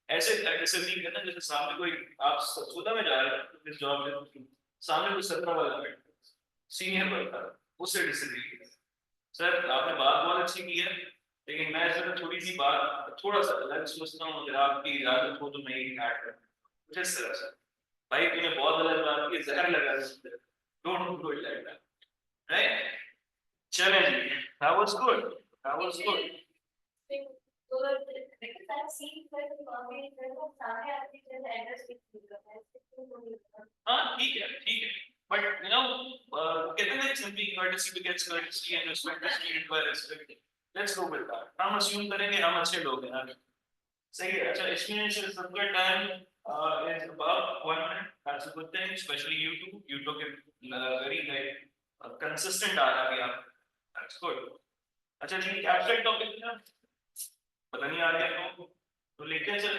Speaker 5: ऐसे disagree करना जैसे सामने कोई आप 14 में जा रहे हैं इस जॉब में, सामने कोई 17 वाला बैठा सीनियर बनता है, उससे डिसएग्री। सर आपने बात बहुत अच्छी की है, लेकिन मैं सर थोड़ी सी बात थोड़ा सा अलग सोचता हूँ, अगर आपकी इजाजत हो तो मैं ये ऐड करूँ कुछ इस तरह से। भाई तूने बहुत गलत बात की, जहर लगा दे, don't do it like that, right? चलें जी, that was good, that was good.
Speaker 2: Because I've seen that the government is सारे आदमी जो है एड्रेस
Speaker 5: हाँ ठीक है, but you know, कहते हैं simply courtesy begets courtesy and respect is needed by respect. Let's go with that. हम assume करेंगे हम अच्छे लोग हैं यार, सही है। अच्छा इसमें से सबका time is about 1 minute. That's a good thing, especially you two. You took it very like consistent आ रहा है आप. That's good. अच्छा जी abstract topic ना पता नहीं आ रहा है तो लेते हैं sir.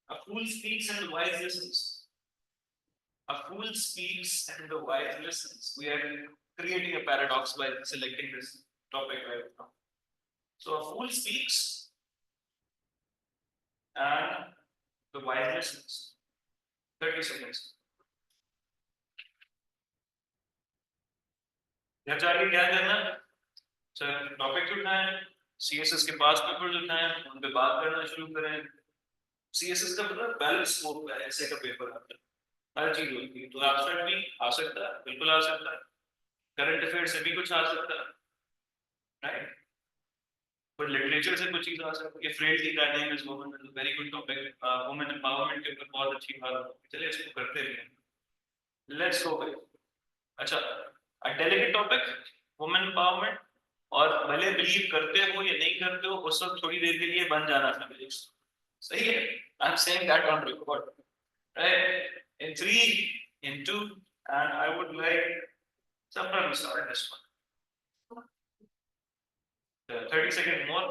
Speaker 5: A fool speaks and the wise listens. A fool speaks and the wise listens. We are creating a paradox by selecting this topic right now. So a fool speaks and the wise listens. 30 seconds. घर जाके क्या करना sir, topic उठाएं, CSS के पास paper उठाएं, उन पे बात करना शुरू करें। सीएसएस का मतलब बैलेंस स्कोप का ऐसे का पेपर आता है, हर चीज होती है, तो एब्स्ट्रैक्ट भी आ सकता है, बिल्कुल आ सकता है, करंट अफेयर से भी कुछ आ सकता है, राइट? पर लिटरेचर से कुछ चीज आ सकती है। Friendly guiding is women is very good topic, women empowerment के ऊपर बहुत अच्छी बात, चलिए इसको करते हैं, लेट्स गो। अच्छा अ डेलिकेट टॉपिक वुमेन एम्पावरमेंट, और भले बिलीव करते हो या नहीं करते हो उस वक्त थोड़ी देर के लिए बन जाना फेमिनिस्ट, सही है? I am saying that on record, right? In 3, in 2, and I would like Sapna to start this one. 30 seconds more.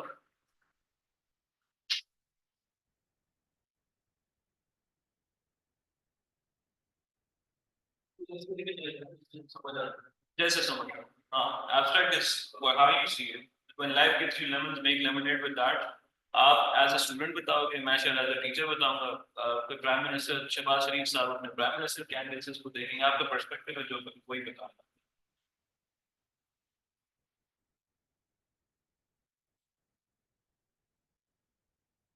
Speaker 5: जैसे समझ abstract is how you see it. When life gives you lemons, make lemonade with that. आप as a student बताओगे, मैं शायद as a teacher बताऊंगा, कोई prime minister Shahbaz शरीफ साहब अपने प्राइम मिनिस्टर कैंडिडेट्स को देखेंगे, आपका पर्सपेक्टिव है जो वही बताऊंगा,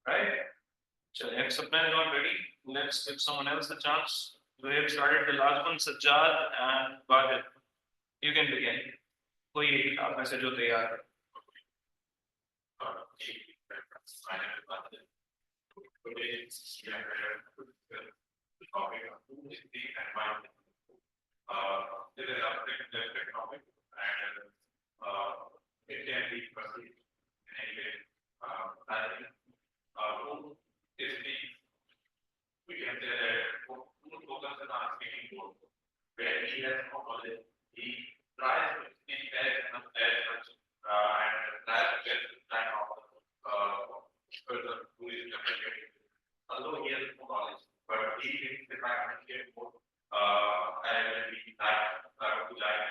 Speaker 5: right? So if Sapna is not ready, let's give someone else a chance. We have started the last one, Sajjad and Wajid. You can begin. कोई एक आप में से जो तैयार है।
Speaker 4: It can be perceived anyway. Is the we can say that who focuses on speaking more, where he has no knowledge, he tries to speak as much and tries to get the time of person who is communicating. Although he has no knowledge, but he thinks if I communicate more, I will be like to like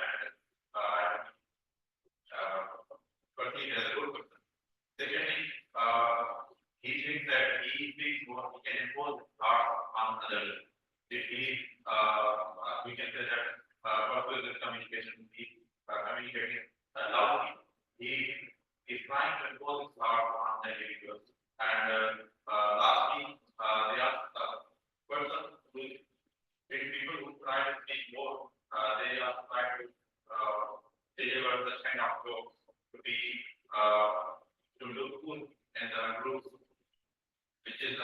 Speaker 4: but he is a good person. Secondly, he thinks that he thinks what he can impose on others. If he, we can say that purpose communication, he communicating loudly, he is trying to impose his thoughts on the individuals. And lastly, they are person who, people who try to speak more, they are trying to deliver the kind of jokes to be to look good and the group which is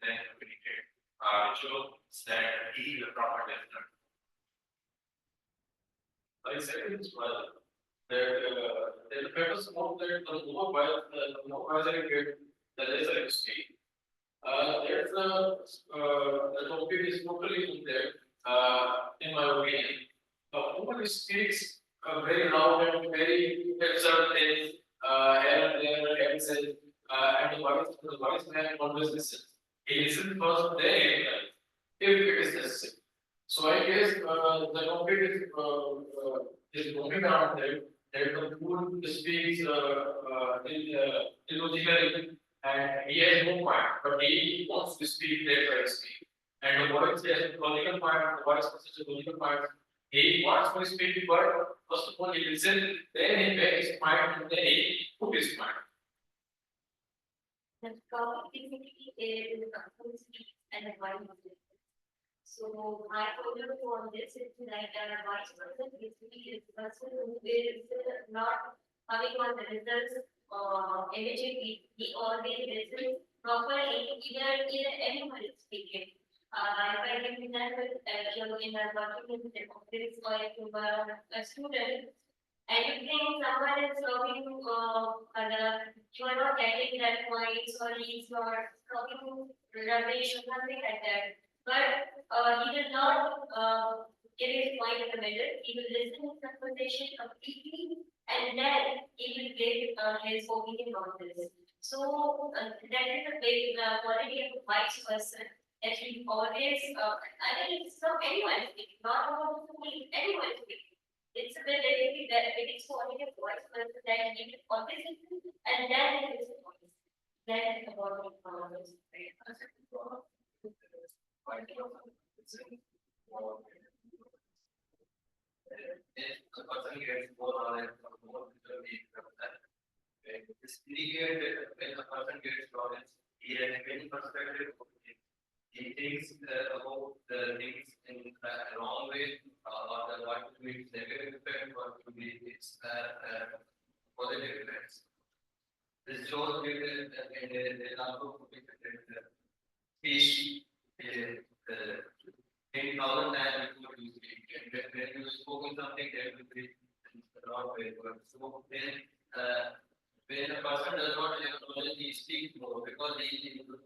Speaker 4: then communicate, which shows that he is a proper listener.
Speaker 1: I said it as well. The purpose of that, the more wiser you get, the lesser you speak. There's the topic is totally in there, in my opinion. Who speaks very loud and very absurd things, here and there, and says, and the voice man always listens. He listens first, then he replies, if it is necessary. So I guess the topic is moving around there. That the fool speaks illogically and he has no point, but he wants to speak there to speak. And the voice has a logical point, the voice has a logical point. He wants to speak, but first of all he listens, then he makes his mind, and then he put his mind.
Speaker 2: The topic basically is who speaks and why he speaks. So my focus on this is like a vice person basically is the person who is not having on the results immediately. He always listens properly, either anyone is speaking. If I give example, in a working in the office or if you are a student, and you think someone is talking you are not getting that points or he's not talking rubbish or something like that. But he will not give his point in the middle. He will listen to the conversation completely and then he will give his opinion on this. So that is a big quality of a wise person. That he always, I mean, it's not anyone speaking, not about anyone speaking. It's a bit that it is quality of wise person that he will always listen and then it is voice. That is about the problems.
Speaker 3: If the person gets more knowledge or more ability from that, it's clear that when the person gets knowledge, he has many perspectives. He thinks about the things in the wrong way, or the what to be negative effect, what to be its positive effects. This shows me that and also speech is 10,000 times before you speak. And when you spoken something, there will be not very good. So then, when a person does not have knowledge, he speaks more because he do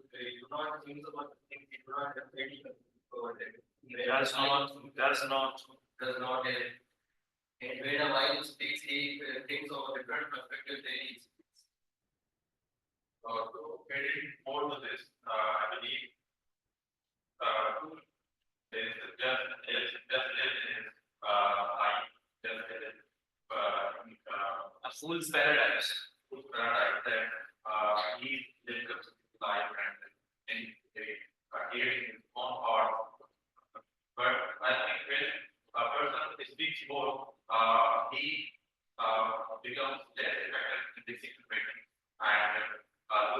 Speaker 3: not think about the things, he do not have any over there.
Speaker 5: Does not.
Speaker 3: Have. And when a wise speaks, he thinks of a different perspective than he speaks.
Speaker 4: To get more to this, I believe there is
Speaker 5: A fool's paradise.
Speaker 4: that he becomes life and creating his own art. But I think when a person speaks more, he becomes less effective in decision making and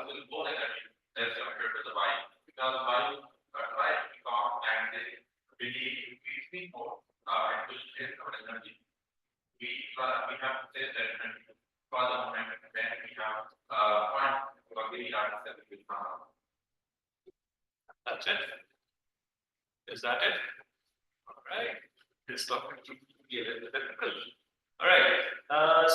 Speaker 4: loses more energy as compared to the wife. Because wife tries to talk and they believe we speak more and will share our energy. We have to say that energy for the moment when we have point to agree on that we found.
Speaker 5: That's it. Is that it? All right. This topic should be a little difficult. All right.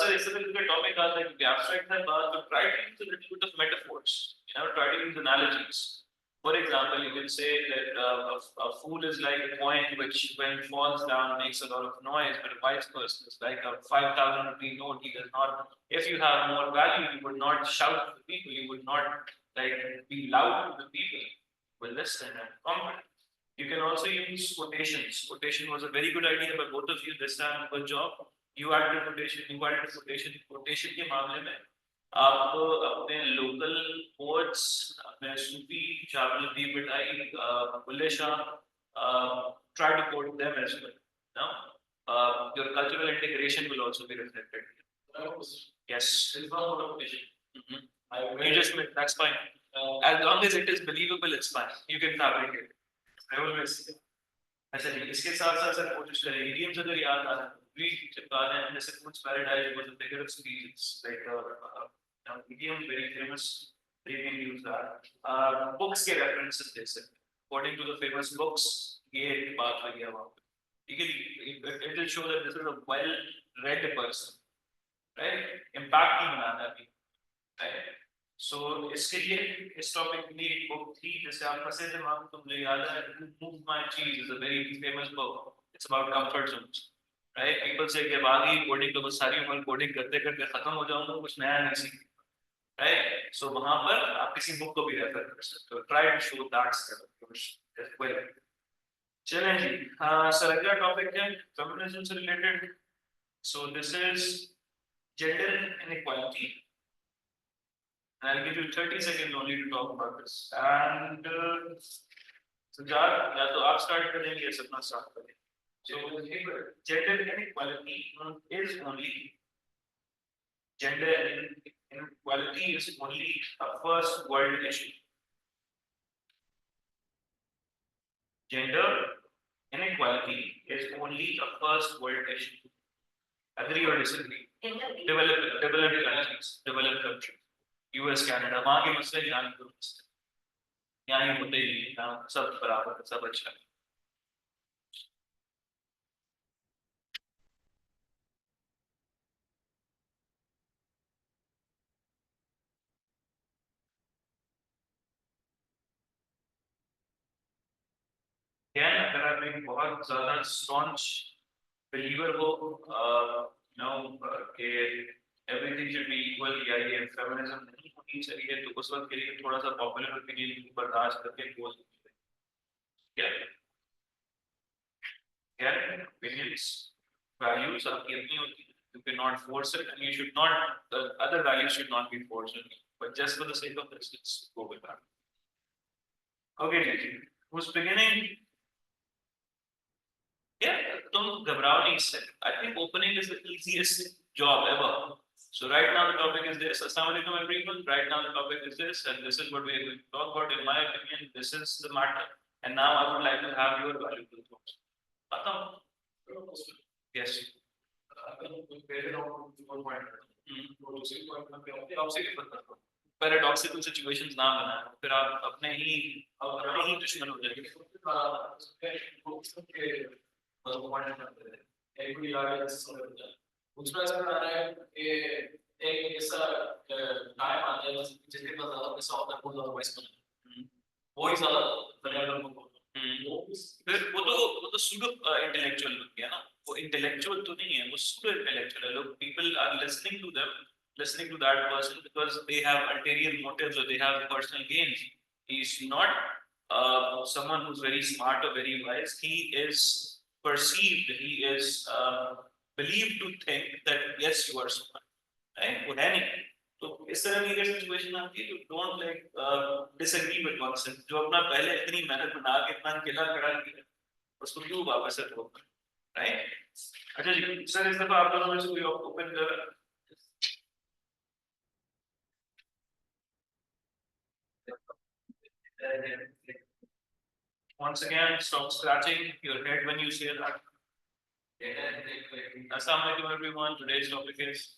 Speaker 5: So it's a little bit topic on like the abstract and but try to use a little bit of metaphors. Try to use analogies. For example, you can say that a fool is like a coin which, when it falls down, makes a lot of noise, but a wise person is like a 5,000 rupee note. He does not. If you have more value, you would not shout to the people. You would not like be loud to the people. Will listen and comment. You can also use quotations. Quotation was a very good idea by both of you this time. Good job. You added a quotation. You added a quotation. Quotation के मामले में आप अपने local poets, अपने सूफी, चावल दी मिठाई, Bulleh Shah, try to quote them as well. Now, your cultural integration will also be reflected. Yes.
Speaker 1: It's not about quotation.
Speaker 5: You just made, that's fine. As long as it is believable, it's fine. You can fabricate. I always say. अच्छा जी, इसके साथ साथ sir कोशिश करें idioms अगर याद आ रहा है, we and the Fool's Paradise was a figure of speech. It's like idiom very famous. you can use that. Books के references दे सकते हैं. According to the famous books, ये बात लगी है वहाँ पे. It will show that this is a well-read person, right? Impact नहीं बनाना अभी, right? So इसके लिए इस topic के लिए एक book थी जिसे आप फंसे दिमाग में तुमने याद है. Move My Cheese is a very famous book. It's about comfort zones, right? People say कि अब आगे coding तो बस सारी उम्र coding करते करते खत्म हो जाऊंगा, कुछ नया नहीं सीख, right? So वहाँ पर आप किसी book को भी refer कर सकते हो. Try to show that stuff as well. चलें जी, सर अगला टॉपिक है फेमिनिज्म से related. So this is gender inequality. I'll give you 30 seconds only to talk about this. And Sujat, या तो आप start करेंगे या सपना start करें. So gender inequality is only a first world issue. Gender inequality is only a first world issue. Agree or disagree? Developed countries. US, Canada, वहाँ के मसले यहाँ के मसले, यहाँ ही होते ही यहाँ सब बराबर सब अच्छा है. क्या अगर आप एक बहुत ज़्यादा staunch believer हो, कि everything should be equal या ये feminism नहीं होनी चाहिए, तो उस वक्त के लिए थोड़ा सा popular opinion को बर्दाश्त करके बोल सकते हैं. क्या opinions, values आपकी अपनी होती है. You cannot force it, and you should not. The other values should not be forced. But just for the sake of this, let's go with that. Okay, Gigi. Who's beginning? Yeah, don't घबराओ नहीं इससे. I think opening is the easiest job ever. So right now the topic is this. Assalamu alaikum everyone. Right now the topic is this, and this is what we are going to talk about. In my opinion, this is the matter. And now I would like to have your valuable thoughts. Yes. Paradoxical situations ना बनाए, फिर आप अपने ही दुश्मन हो जाएंगे.
Speaker 1: उसमें ऐसा बना रहा है कि एक ऐसा टाइम आ जाएगा जिसके पास ज़्यादा पैसा होता है, बहुत ज़्यादा वाइस करना, वो ही ज़्यादा पर्यावरण को
Speaker 5: फिर वो तो सूडो इंटेलेक्चुअल बन गया ना. वो इंटेलेक्चुअल तो नहीं है, वो सूडो इंटेलेक्चुअल है. लोग people are listening to that person because they have ulterior motives or they have personal gains. He's not someone who's very smart or very wise. He is perceived, he is believed to think that yes, you are smart, right? वो है नहीं. तो इस तरह की अगर situation आती है तो डोंट डिसएग्री विद पर्सन जो अपना पहले इतनी मेहनत बना के इतना किला खड़ा किया, उसको क्यों वापस से रोक, राइट? अच्छा जी सर, इस दफा आप लोगों में से कोई ओपन कर. Once again, stop scratching your head when you say that. Assalamu alaikum everyone. Today's topic is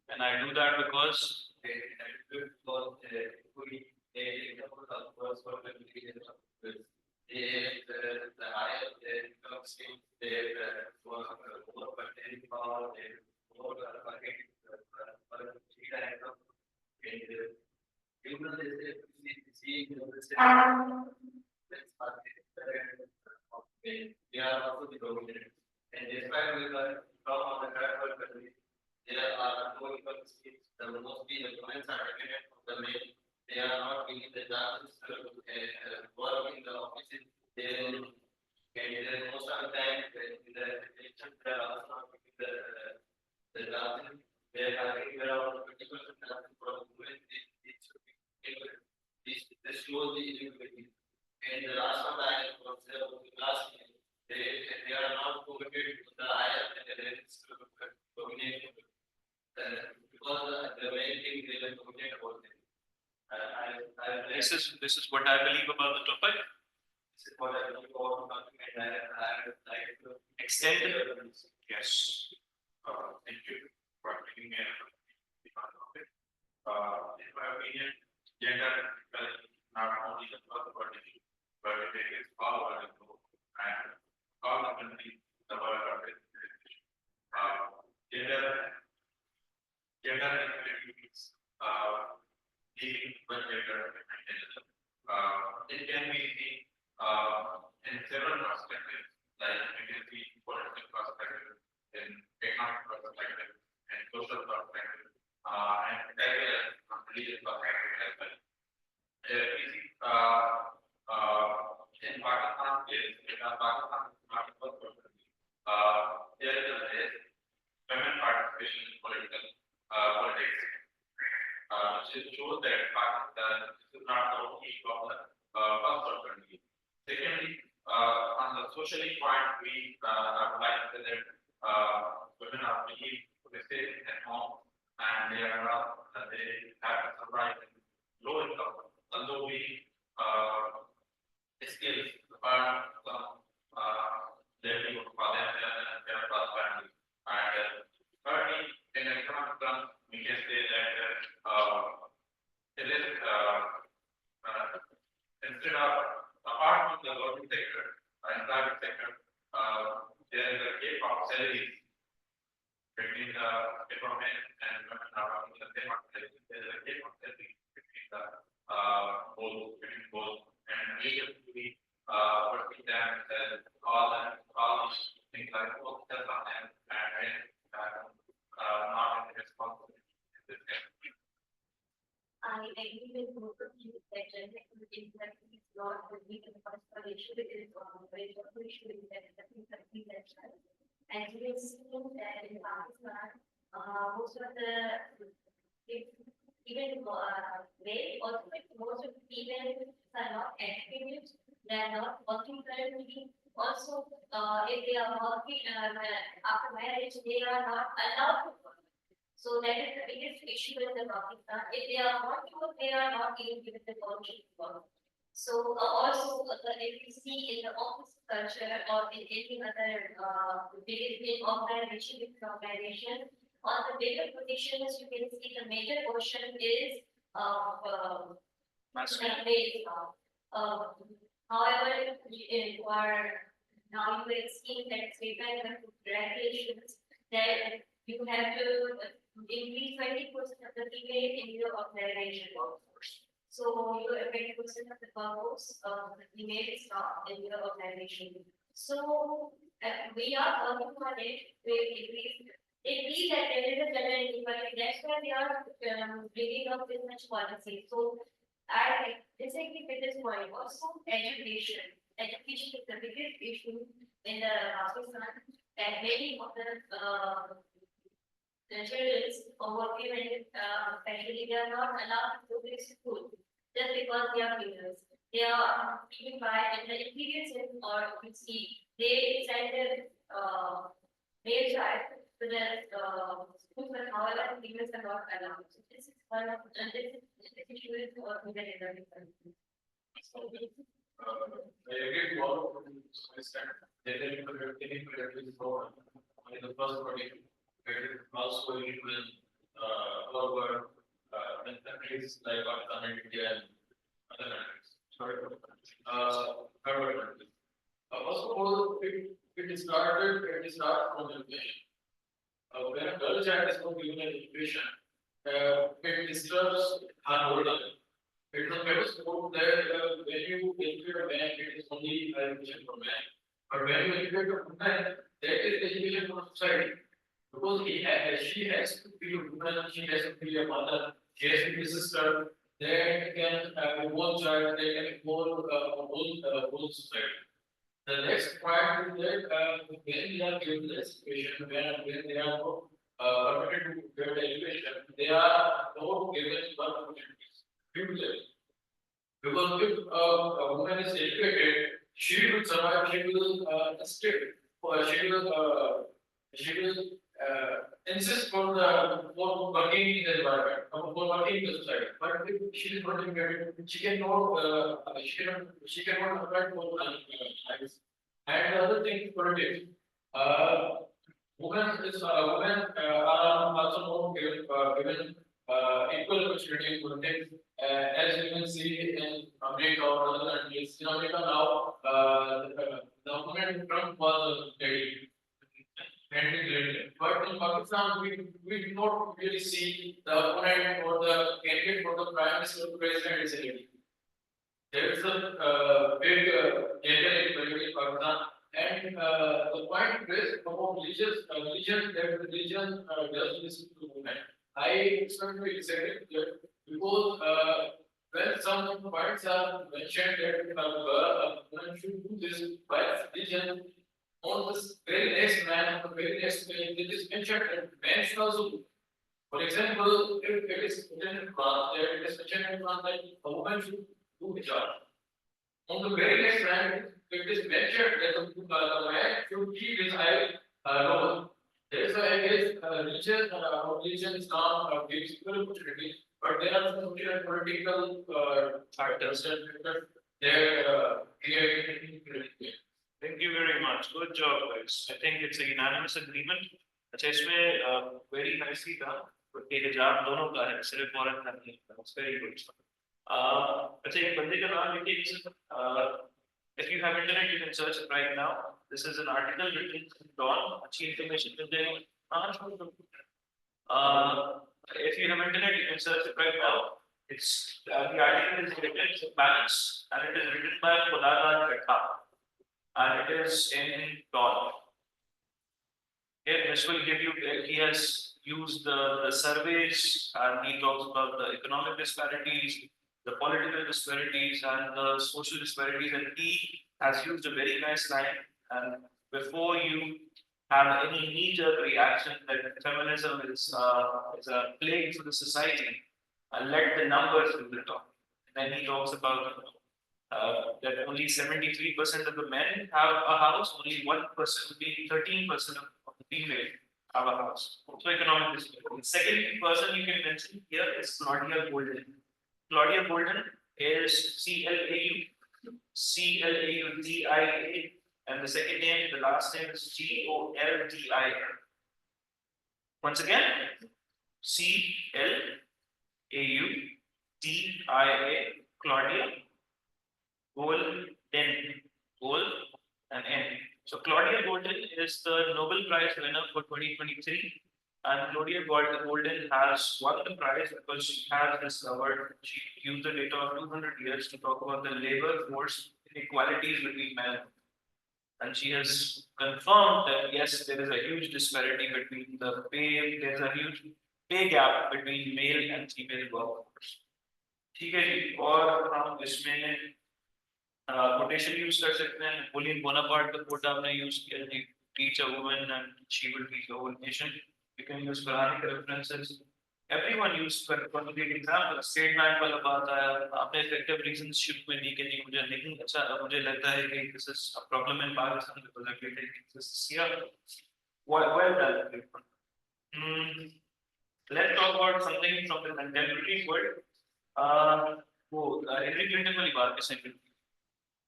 Speaker 5: and I do that because This is what I believe about the topic.
Speaker 3: This is what I look forward to talking, and I would like to
Speaker 5: Extend it.
Speaker 3: extend.
Speaker 4: Yes. Thank you for bringing in the topic. In my opinion, gender is not only the buzzword, but it is power and ultimately the word of it. Gender means dealing with gender. It can be seen in several perspectives, like it can be political perspective, in economic perspective, and social perspective, and religious perspective as well. We see in Pakistan Pakistan is not the first country. There is a less women participation in politics, which shows that Pakistan is not the only of the first world country. Secondly, on the socially point, we are like that women are believed to stay at home and they are not, they have to survive in low income, although we skills are some livelihood for them and their family. And thirdly, in economic terms, we can say that it is instead of apart from the government sector and private sector, there is a gap of salaries between the men and women are working in the same organization. There is a gap of salaries between the both, and we have to be working them as all things like both self and not responsibility in this case.
Speaker 2: I agree with both of you that gender equality is not the reason for the issue. It is very important issue in different countries as well. And you will see that in Pakistan, most of the even also most of the females are not educated. They are not working currently. Also, if they are working after marriage, they are not allowed to work. So that is the biggest issue in the Pakistan. If they are not sure, they are not even given the permission to work. So also, if you see in the office culture or in any other big organization, on the bigger positions, you can see the major portion is male. However, now you will see that statement regulations that you have to increase 20% of the female in your organization workforce. So you have 20% of the workforce of the female staff in your organization. So we are working on it to increase. It means that there is a gender inequality. That's why we are bringing up this much policy. So I disagree with this point. Also, education. Education is the biggest issue in the Pakistan, and many of the children or women, especially, they are not allowed to go to school just because they are females. They are even by in the interior or you see they send their male child to the school, but however, females are not allowed. So this is one of this issue is women in the country.
Speaker 1: I agree with all of them to some extent. Gender inequality is so in the first body, also equal in our in countries like Pakistan and India and other countries. Third countries. Also, it started from education. When a girl child is not given an education, it disturbs her whole life. It is a famous quote that when you educate a man, it is only education for man. But when you educate a woman, that is education for society. Because she has to be a woman, she has to be a mother, she has to be a sister, that can be one child, they can whole society. The next point is that when they are given the education, when they are permitted to get education, they are not given one opportunities. Because if a woman is educated, she will survive, she will stay, or she will insist for the for working in the environment, for working in the society. But if she is not educated, she cannot apply for lives. And the other thing, politics. Uh, women are also more given equal opportunity in politics. As you can see in America or other countries, in America now, the opponent Trump was a lady. But in Pakistan, we do not really see the opponent or the candidate for the prime minister or president is a lady. There is a big gender inequality in Pakistan, and the point is about religion that religion does listen to women. I certainly accept that because when some points are mentioned that a woman should do this by religion, on this very next man, on the very next page, it is mentioned that man should also do. For example, if it is mentioned in Quran, it is mentioned in Quran that a woman should do hijab. On the very next line, it is mentioned that the man should keep his eye lower. That is why I guess religion is not gives equal opportunity, but there are some social and political factors that create inequality.
Speaker 5: Thank you very much. Good job, guys. I think it's a unanimous agreement. अच्छा इसमें very nicely done. एक हिजाब दोनों का है, सिर्फ औरत का नहीं है. It's very good. अच्छा एक बंदे का नाम लिखिए. If you have internet, you can search it right now. This is an article written in Dawn. अच्छी information मिल जाएगी. If you have internet, you can search it right now. It's the article is written balance and it is written by Khudadar Khatha. And it is in Dawn. Here, this will give you, he has used the surveys and he talks about the economic disparities, the political disparities and the social disparities, and he has used a very nice line. And before you have any knee-jerk reaction that feminism is a plague for the society, let the numbers do the talk. And then he talks about that only 73% of the men have a house, only 1%, only 13% of the female have a house. So economic disparity. The second person you can mention here is Claudia Golden. Claudia Golden is CLAUDIA, and the second name, the last name is GOLDIA. Once again, CLAUDIA, Claudia Golden, Gold and N. So Claudia Golden is the Nobel Prize winner for 2023. And Claudia Golden has won the prize because she has discovered, she used the data of 200 years to talk about the labor force inequalities between men. And she has confirmed that yes, there is a huge disparity between the pay, there's a huge pay gap between male and female workforce. ठीक है जी, और हम इसमें quotation use कर सकते हैं. Napoleon Bonaparte का quote आपने use किया जी, teach a woman and she will teach the whole nation. You can use Quranic references. Everyone use concrete example. State bank वाला बात आया, आपने effective reasons शुरू में दी कि नहीं मुझे नहीं अच्छा, मुझे लगता है कि this is a problem in Pakistan because I feel it exists here. Well done. Let's talk about something from the contemporary world. वो Hillary Clinton वाली बात कैसे की?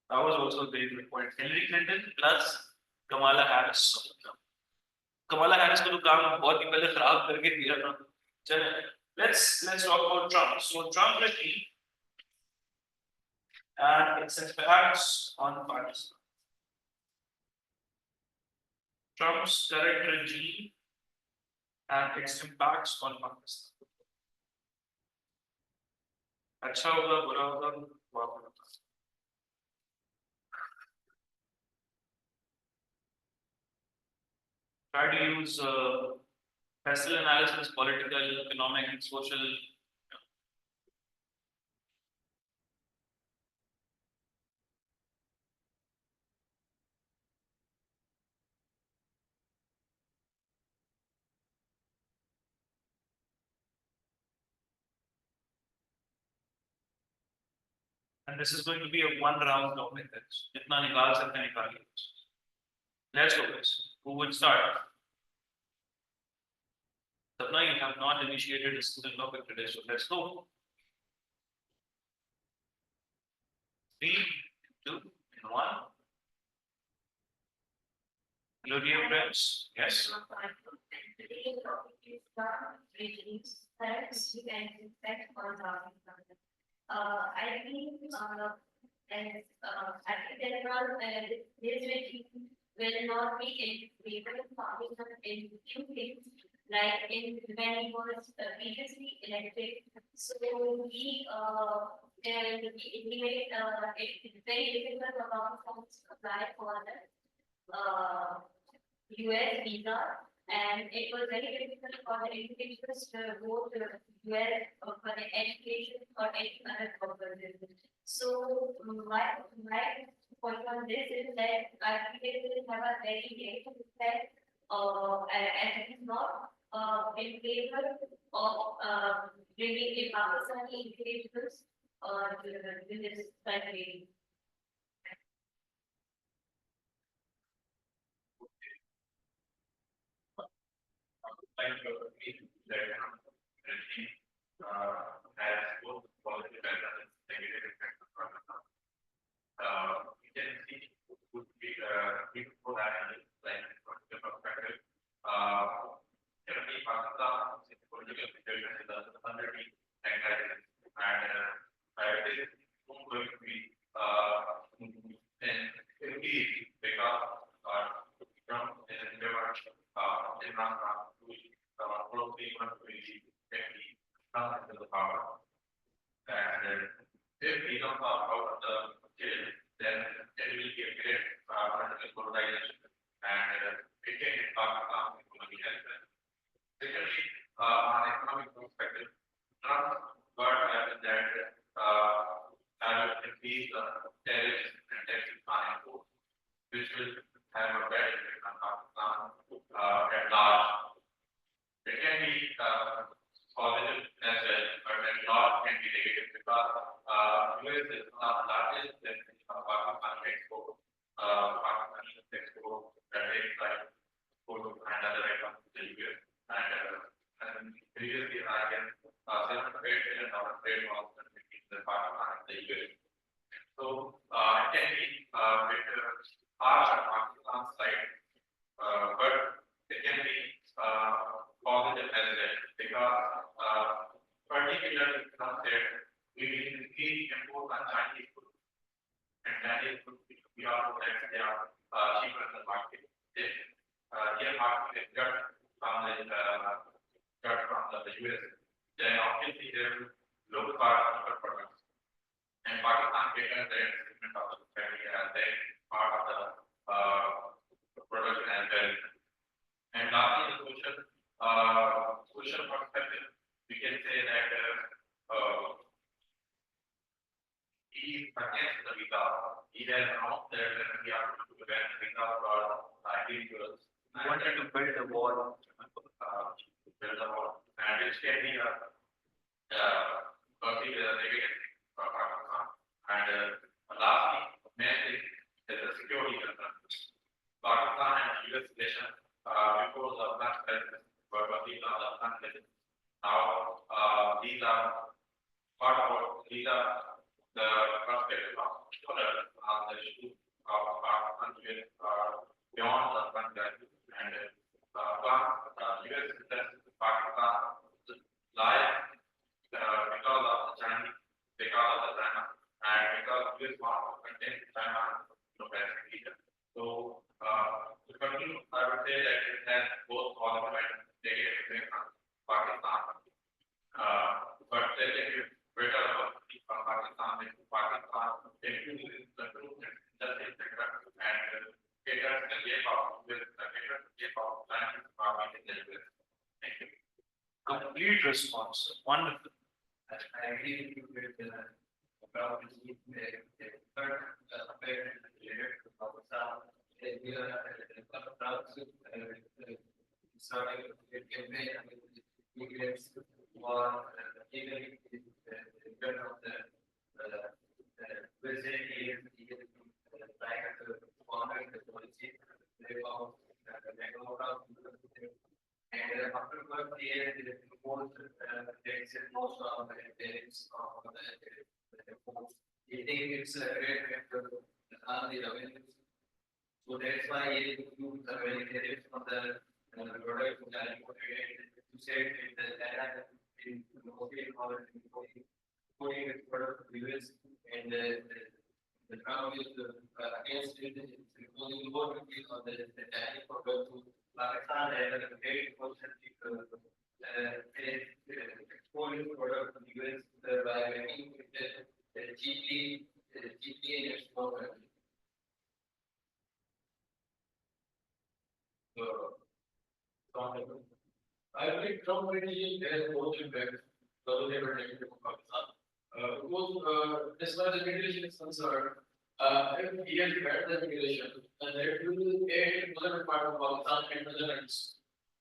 Speaker 5: That was also a very good point. Hillary Clinton plus Kamala Harris. Kamala Harris को तो काम बहुत ही पहले खराब करके दिया था. चलिए, let's talk about Trump. So Trump regime and its impacts on Pakistan. Trump's current regime and its impacts on Pakistan. अच्छा होगा, बुरा होगा, वाह. Try to use pestle analysis, political, economic, and social. And this is going to be a one round topic. जितना निकाल सकते हैं निकालिए. Let's go, guys. Who would start? Sapna, you have not initiated a student topic today, so let's go. 3, 2, 1. Hello, dear friends. Yes.
Speaker 2: Today's topic is regimes that we can expect on I think, as I think there are this regime will not be able to focus on in few things like in when he was previously elected. So he he made it very difficult for Pakistanis to apply for the US visa, and it was very difficult for the individuals to go to US for the education or any other purposes. So my point on this is that I think it will have a very negative effect, and it is not in favor of bringing in Pakistani individuals to this country.
Speaker 4: Like has both positive and negative effects on Pakistan. We can see would be before that like from the perspective. Currently Pakistan political situation is under the anxiety and it is going to be and indeed because Trump is never Imran Khan probably going to be come into the power. And if we don't talk about the jail, then it will be a great political polarization and it can hit Pakistan economy as well. Secondly, on economic perspective, Trump got that have increased the tariffs and taxes on imports, which will have a bad effect on Pakistan at large. It can be positive as well, but at large can be negative because US is not largest than Pakistan export. Pakistan export that is like food and other items to the US. And previously, I guess, $7 billion trade was between the Pakistan and the US. So it can be better harsh on Pakistan's side, but it can be positive as well because particularly from there we will increase import on Chinese food and Chinese food we also that they are cheaper in the market. If their market is cut from the US, then obviously they will look for other products. And Pakistan caters the segment of the society as they part of the production as well. And lastly, the social perspective, we can say that he is against the visa. He has announced that we are going to ban visa for individuals.
Speaker 5: I wanted to build a wall.
Speaker 4: And which can be a negative for Pakistan. And lastly, mainly is the security concern. Pakistan and US relations before the Afghan crisis were working on the Afghan crisis. Now these are part of these are the perspective of scholars on the issue of Pakistan with beyond the Afghan crisis and US interests Pakistan lies because of the Chinese, and because US wants to contain China Pacific region. So to continue, I would say that it has both positive and negative effects on Pakistan. But there can be better opportunity for Pakistan if Pakistan includes the improvement in the sector and caters the gap of with the gap of Chinese farming in the US. Thank you.
Speaker 5: Complete response. Wonderful.
Speaker 3: I agree with you about the third affair related to Pakistan. We are proud to starting a campaign with immigrants who are even in front of the president here, trying to honor the policy. They found and after but the most takes it most of the takes of the I think it's a great factor on the revenue. So that's why you are very clear from the product that you said that in mostly or putting it product US and the ground is against it is only important on the technical product to Pakistan and the very important exporting product to US by making it cheaply and export.
Speaker 1: I think Trump really has both impact, positive and negative on Pakistan. Because as far as the regulation is concerned, if he has better the regulation, then that will aid another part of Pakistan and Netherlands.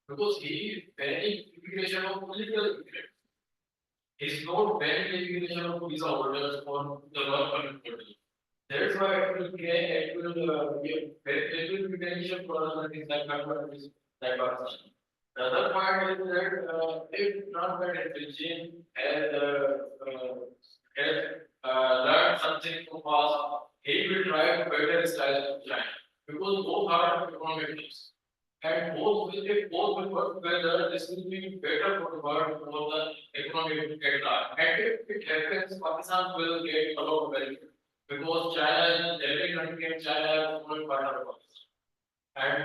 Speaker 1: Because he is banning immigration of political immigrants. He is not banning immigration of visa holders or the work permit holders. That's why it will be beneficial for us and things like countries like Pakistan. The other part is that if Trump and his regime learned something from past, he will try to better styles of China because both are economic needs. And both will if both will work together, this will be better for the world for the economic at large. And if it happens, Pakistan will get a lot of benefit because China, every country in China is only part of Pakistan. And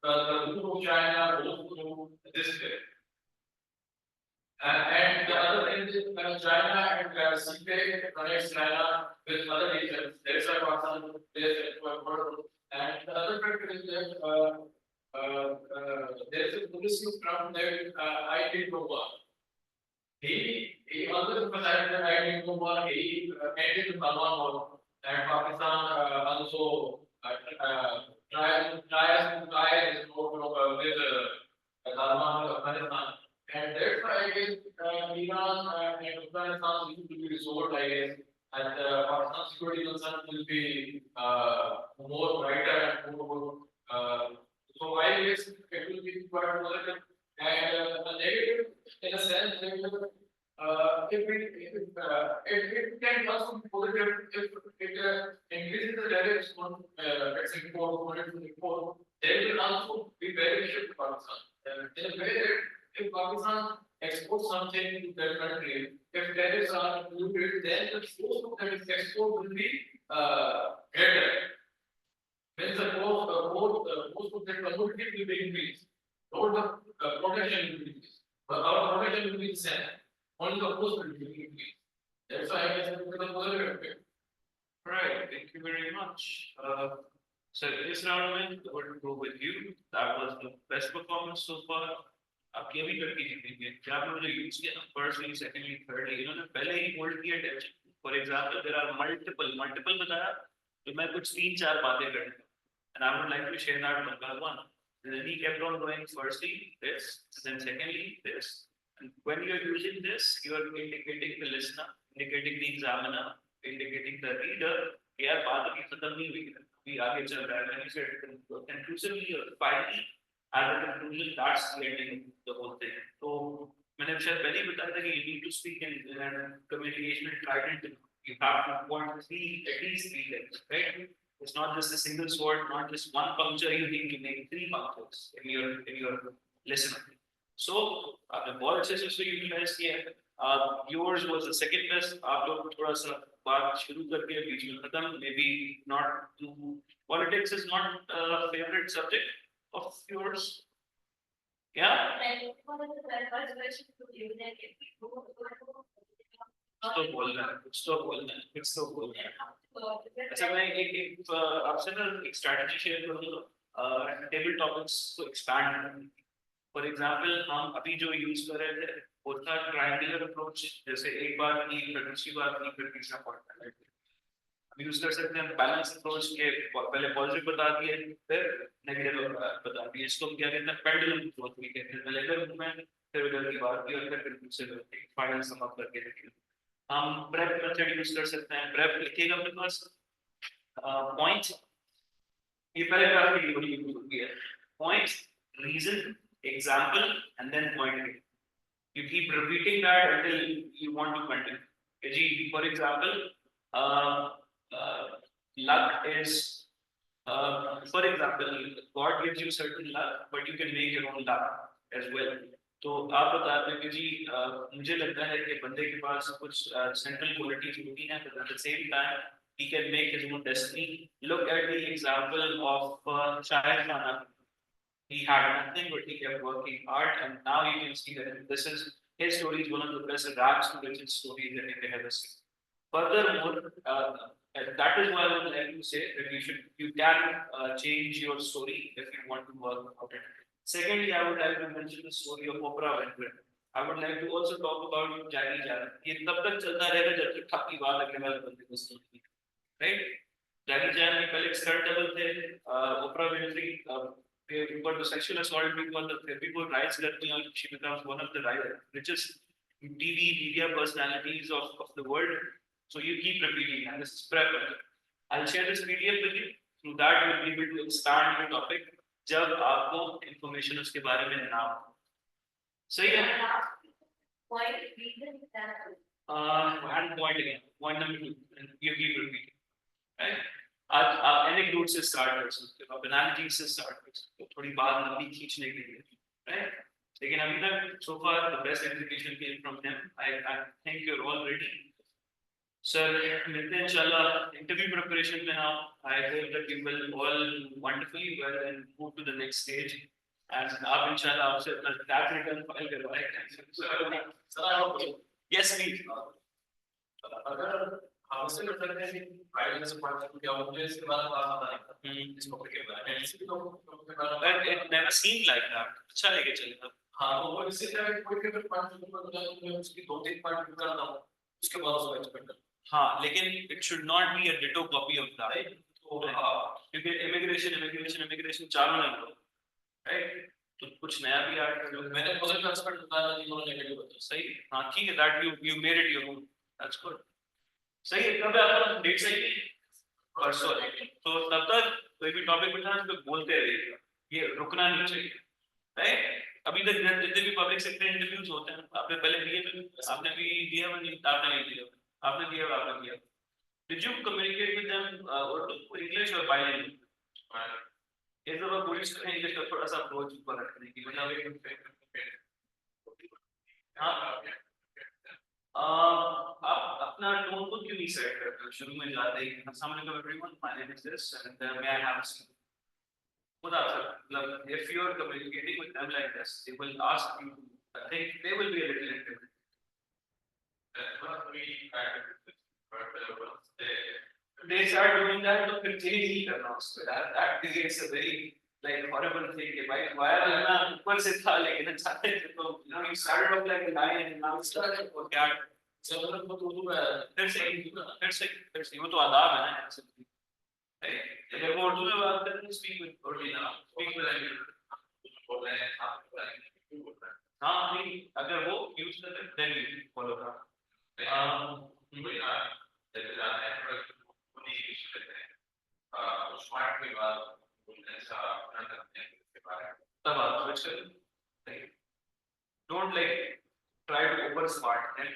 Speaker 1: the route of China goes through this way. And the other thing is China and CPEC connects China with other regions. There is a Pakistan, there is a and the other factor is that there is a policy from that I did no one. He also emphasized that I did no one. He ended the Taliban war and Pakistan also tries to go with Taliban Afghanistan. And that's why I guess Iran and Afghanistan need to be resolved, I guess, and Pakistan security concern will be more brighter and more. So I guess it will be quite positive and a negative in a sense that it can also be positive if it increases the tariffs on its import, then it will also be beneficial to Pakistan. In a way that if Pakistan exports something to that country, if tariffs are included, then the source of that export will be greater. When the cost of that commodity will be increased, not the production will be increased. But our production will be the same. Only the cost will be increased. That's why I guess it will be a positive effect.
Speaker 5: Right, thank you very much. So this round, I would go with you. That was the best performance so far. आप ये भी करके जीतेंगे क्या आपने मुझे use किया ना फर्स्टली सेकंडली थर्डली इन्होंने पहले ही होल्ड किया tension for example there are multiple बताया तो मैं कुछ 3-4 बातें करता and I would like to share that number one then he kept on going firstly this then secondly this and when you are using this you are indicating the listener indicating the examiner indicating the reader यार बात अभी खत्म नहीं हुई है अभी आगे चल रहा है and he said conclusively or finally at the conclusion that's getting the whole thing. So मैंने शायद पहले ही बताया था कि you need to speak in communication trident. You have to point at least 3 things, right? It's not just a single sword, not just one puncture. You need to make 3 punctures in your listener. So आपने बहुत अच्छे से उसको utilize किया. Yours was the second best. आप लोग थोड़ा सा बात शुरू करके बीच में खत्म. Maybe not too. Politics is not a favorite subject of yours. Yeah.
Speaker 2: And for the first question to you, that if we go
Speaker 5: कुछ तो बोलना है. अच्छा मैं एक आपसे ना एक स्ट्रैटेजी शेयर करूँगा टेबल टॉपिक्स को एक्सपैंड. फॉर एग्जांपल हम अभी जो यूज कर रहे थे वो था ट्रायंगुलर अप्रोच जैसे एक बार की फिर दूसरी बार की फिर तीसरा पॉइंट यूज कर सकते हैं बैलेंस अप्रोच के पहले पॉजिटिव बता दिए फिर नेगेटिव बता दिए इसको क्या कहते हैं पेंडुलम अप्रोच भी कहते हैं पहले इधर घूमें फिर उधर की बात की और फिर दूसरे फाइनल सम अप करके देखिए. हम प्रेप मेथड यूज कर सकते हैं. प्रेप लिखिएगा अपने पास पॉइंट ये पैराग्राफ की बड़ी यूज होती है. Point reason example, and then pointing. You keep repeating that until you want to continue. Okay, for example, uh, uh, luck is, for example, God gives you certain luck, but you can make your own luck as well. तो आप बताते हैं कि जी मुझे लगता है कि बंदे के पास कुछ सेंट्रल क्वालिटीज होती हैं, but at the same time he can make his own destiny. Look at the example of Shahid Khan. He had nothing, but he kept working hard, and now you can see that this is his story is one of the best rags to riches stories that we have seen. Furthermore, that is why I would like to say that you can change your story if you want to work about it. Secondly, I would like to mention the story of Oprah Winfrey. I would like to also talk about Jackie Chan. ये तब तक चलता रहेगा जब तक ठप्पी बात लगने वाले बंदे को story, right? Jackie Chan के पहले स्टंट डबल थे, Oprah Winfrey got the sexual assault because the people rise करती हैं, she becomes one of the richest TV media personalities of the world. So you keep repeating, and this is preferred. I'll share this PDF with you. Through that, you'll be able to expand your topic. जब आपको information उसके बारे में ना हो, सही है? And point again, point number 2, and you keep repeating, right? आप anecdote से start कर सकते हो, आप analogy से start कर सकते हो, थोड़ी बात लंबी खींचने के लिए, right? लेकिन अभी तक so far the best execution came from him. I think you're all ready. Sir, मिलते हैं इंशाल्लाह interview preparation में now. I hope that you will all do wonderfully well and move to the next stage. And आप इंशाल्लाह आपसे अपना tax return file करवाएं. Yes, please.
Speaker 1: अगर हमसे कर सकते हैं कि गाइडेंस पॉइंट क्या होते हैं इसके बारे में बात बताएं इस टॉपिक के बारे में ऐसे भी
Speaker 5: But it never seemed like that. अच्छा लेके चलेगा.
Speaker 1: हाँ तो वो इससे क्या है कोई भी पॉइंट मैं उसकी 2-3 पॉइंट करता हूँ उसके बाद उसको एक्सपेक्ट करता हूँ.
Speaker 5: हाँ लेकिन it should not be a ditto copy of that. तो क्योंकि immigration चारों ने लो, right? तो कुछ नया भी ऐड कर लो.
Speaker 1: मैंने पॉजिटिव एक्सपेक्ट बताया कि उन्होंने नेगेटिव बताया.
Speaker 5: सही. हाँ ठीक है, that you made it your own. That's good. सही है. कब है आपका डेट सही है? परसों. तो तब तक कोई भी टॉपिक उठाना तो बोलते रहिएगा, ये रुकना नहीं चाहिए, राइट? अभी तक जितने भी पब्लिक सेक्टर इंटरव्यूज होते हैं आपने पहले दिए, आपने भी दिया आपने नहीं दिया, आपने दिया आपने दिया. Did you communicate with them or English or bilingual? इस दफा कोशिश करें इंग्लिश का थोड़ा सा अप्रोच ऊपर रखने की, मतलब हाँ आप अपना टोन को क्यों नहीं सेट करते हो शुरू में जाते ही अस्सलाम वालेकुम everyone, my name is this and may I have some खुदा मतलब if you are communicating with them like this they will ask you, I think they will be a little intimidated. They start doing that तो फिर change नहीं करना उसको, that creates a very like horrible thing कि भाई wire है ना ऊपर से था लेकिन चाहते थे तो now you started off like a lion and now it's like वो क्या
Speaker 1: जब तो उर्दू में
Speaker 5: फिर से वो तो आदाब है ना ऐसे. अगर वो उर्दू में बात करते हैं स्पीक विद उर्दू ना स्पीक विद
Speaker 1: बोल रहे हैं आप बोल रहे हैं
Speaker 5: हाँ नहीं अगर वो यूज करते हैं देन यू फॉलो का
Speaker 1: वही ना जैसे जाते हैं वो नहीं यूज करते हैं उस पार्ट के बाद ऐसा करते हैं इसके बारे में
Speaker 5: तब आप स्विच करें. Don't like try to over smart them.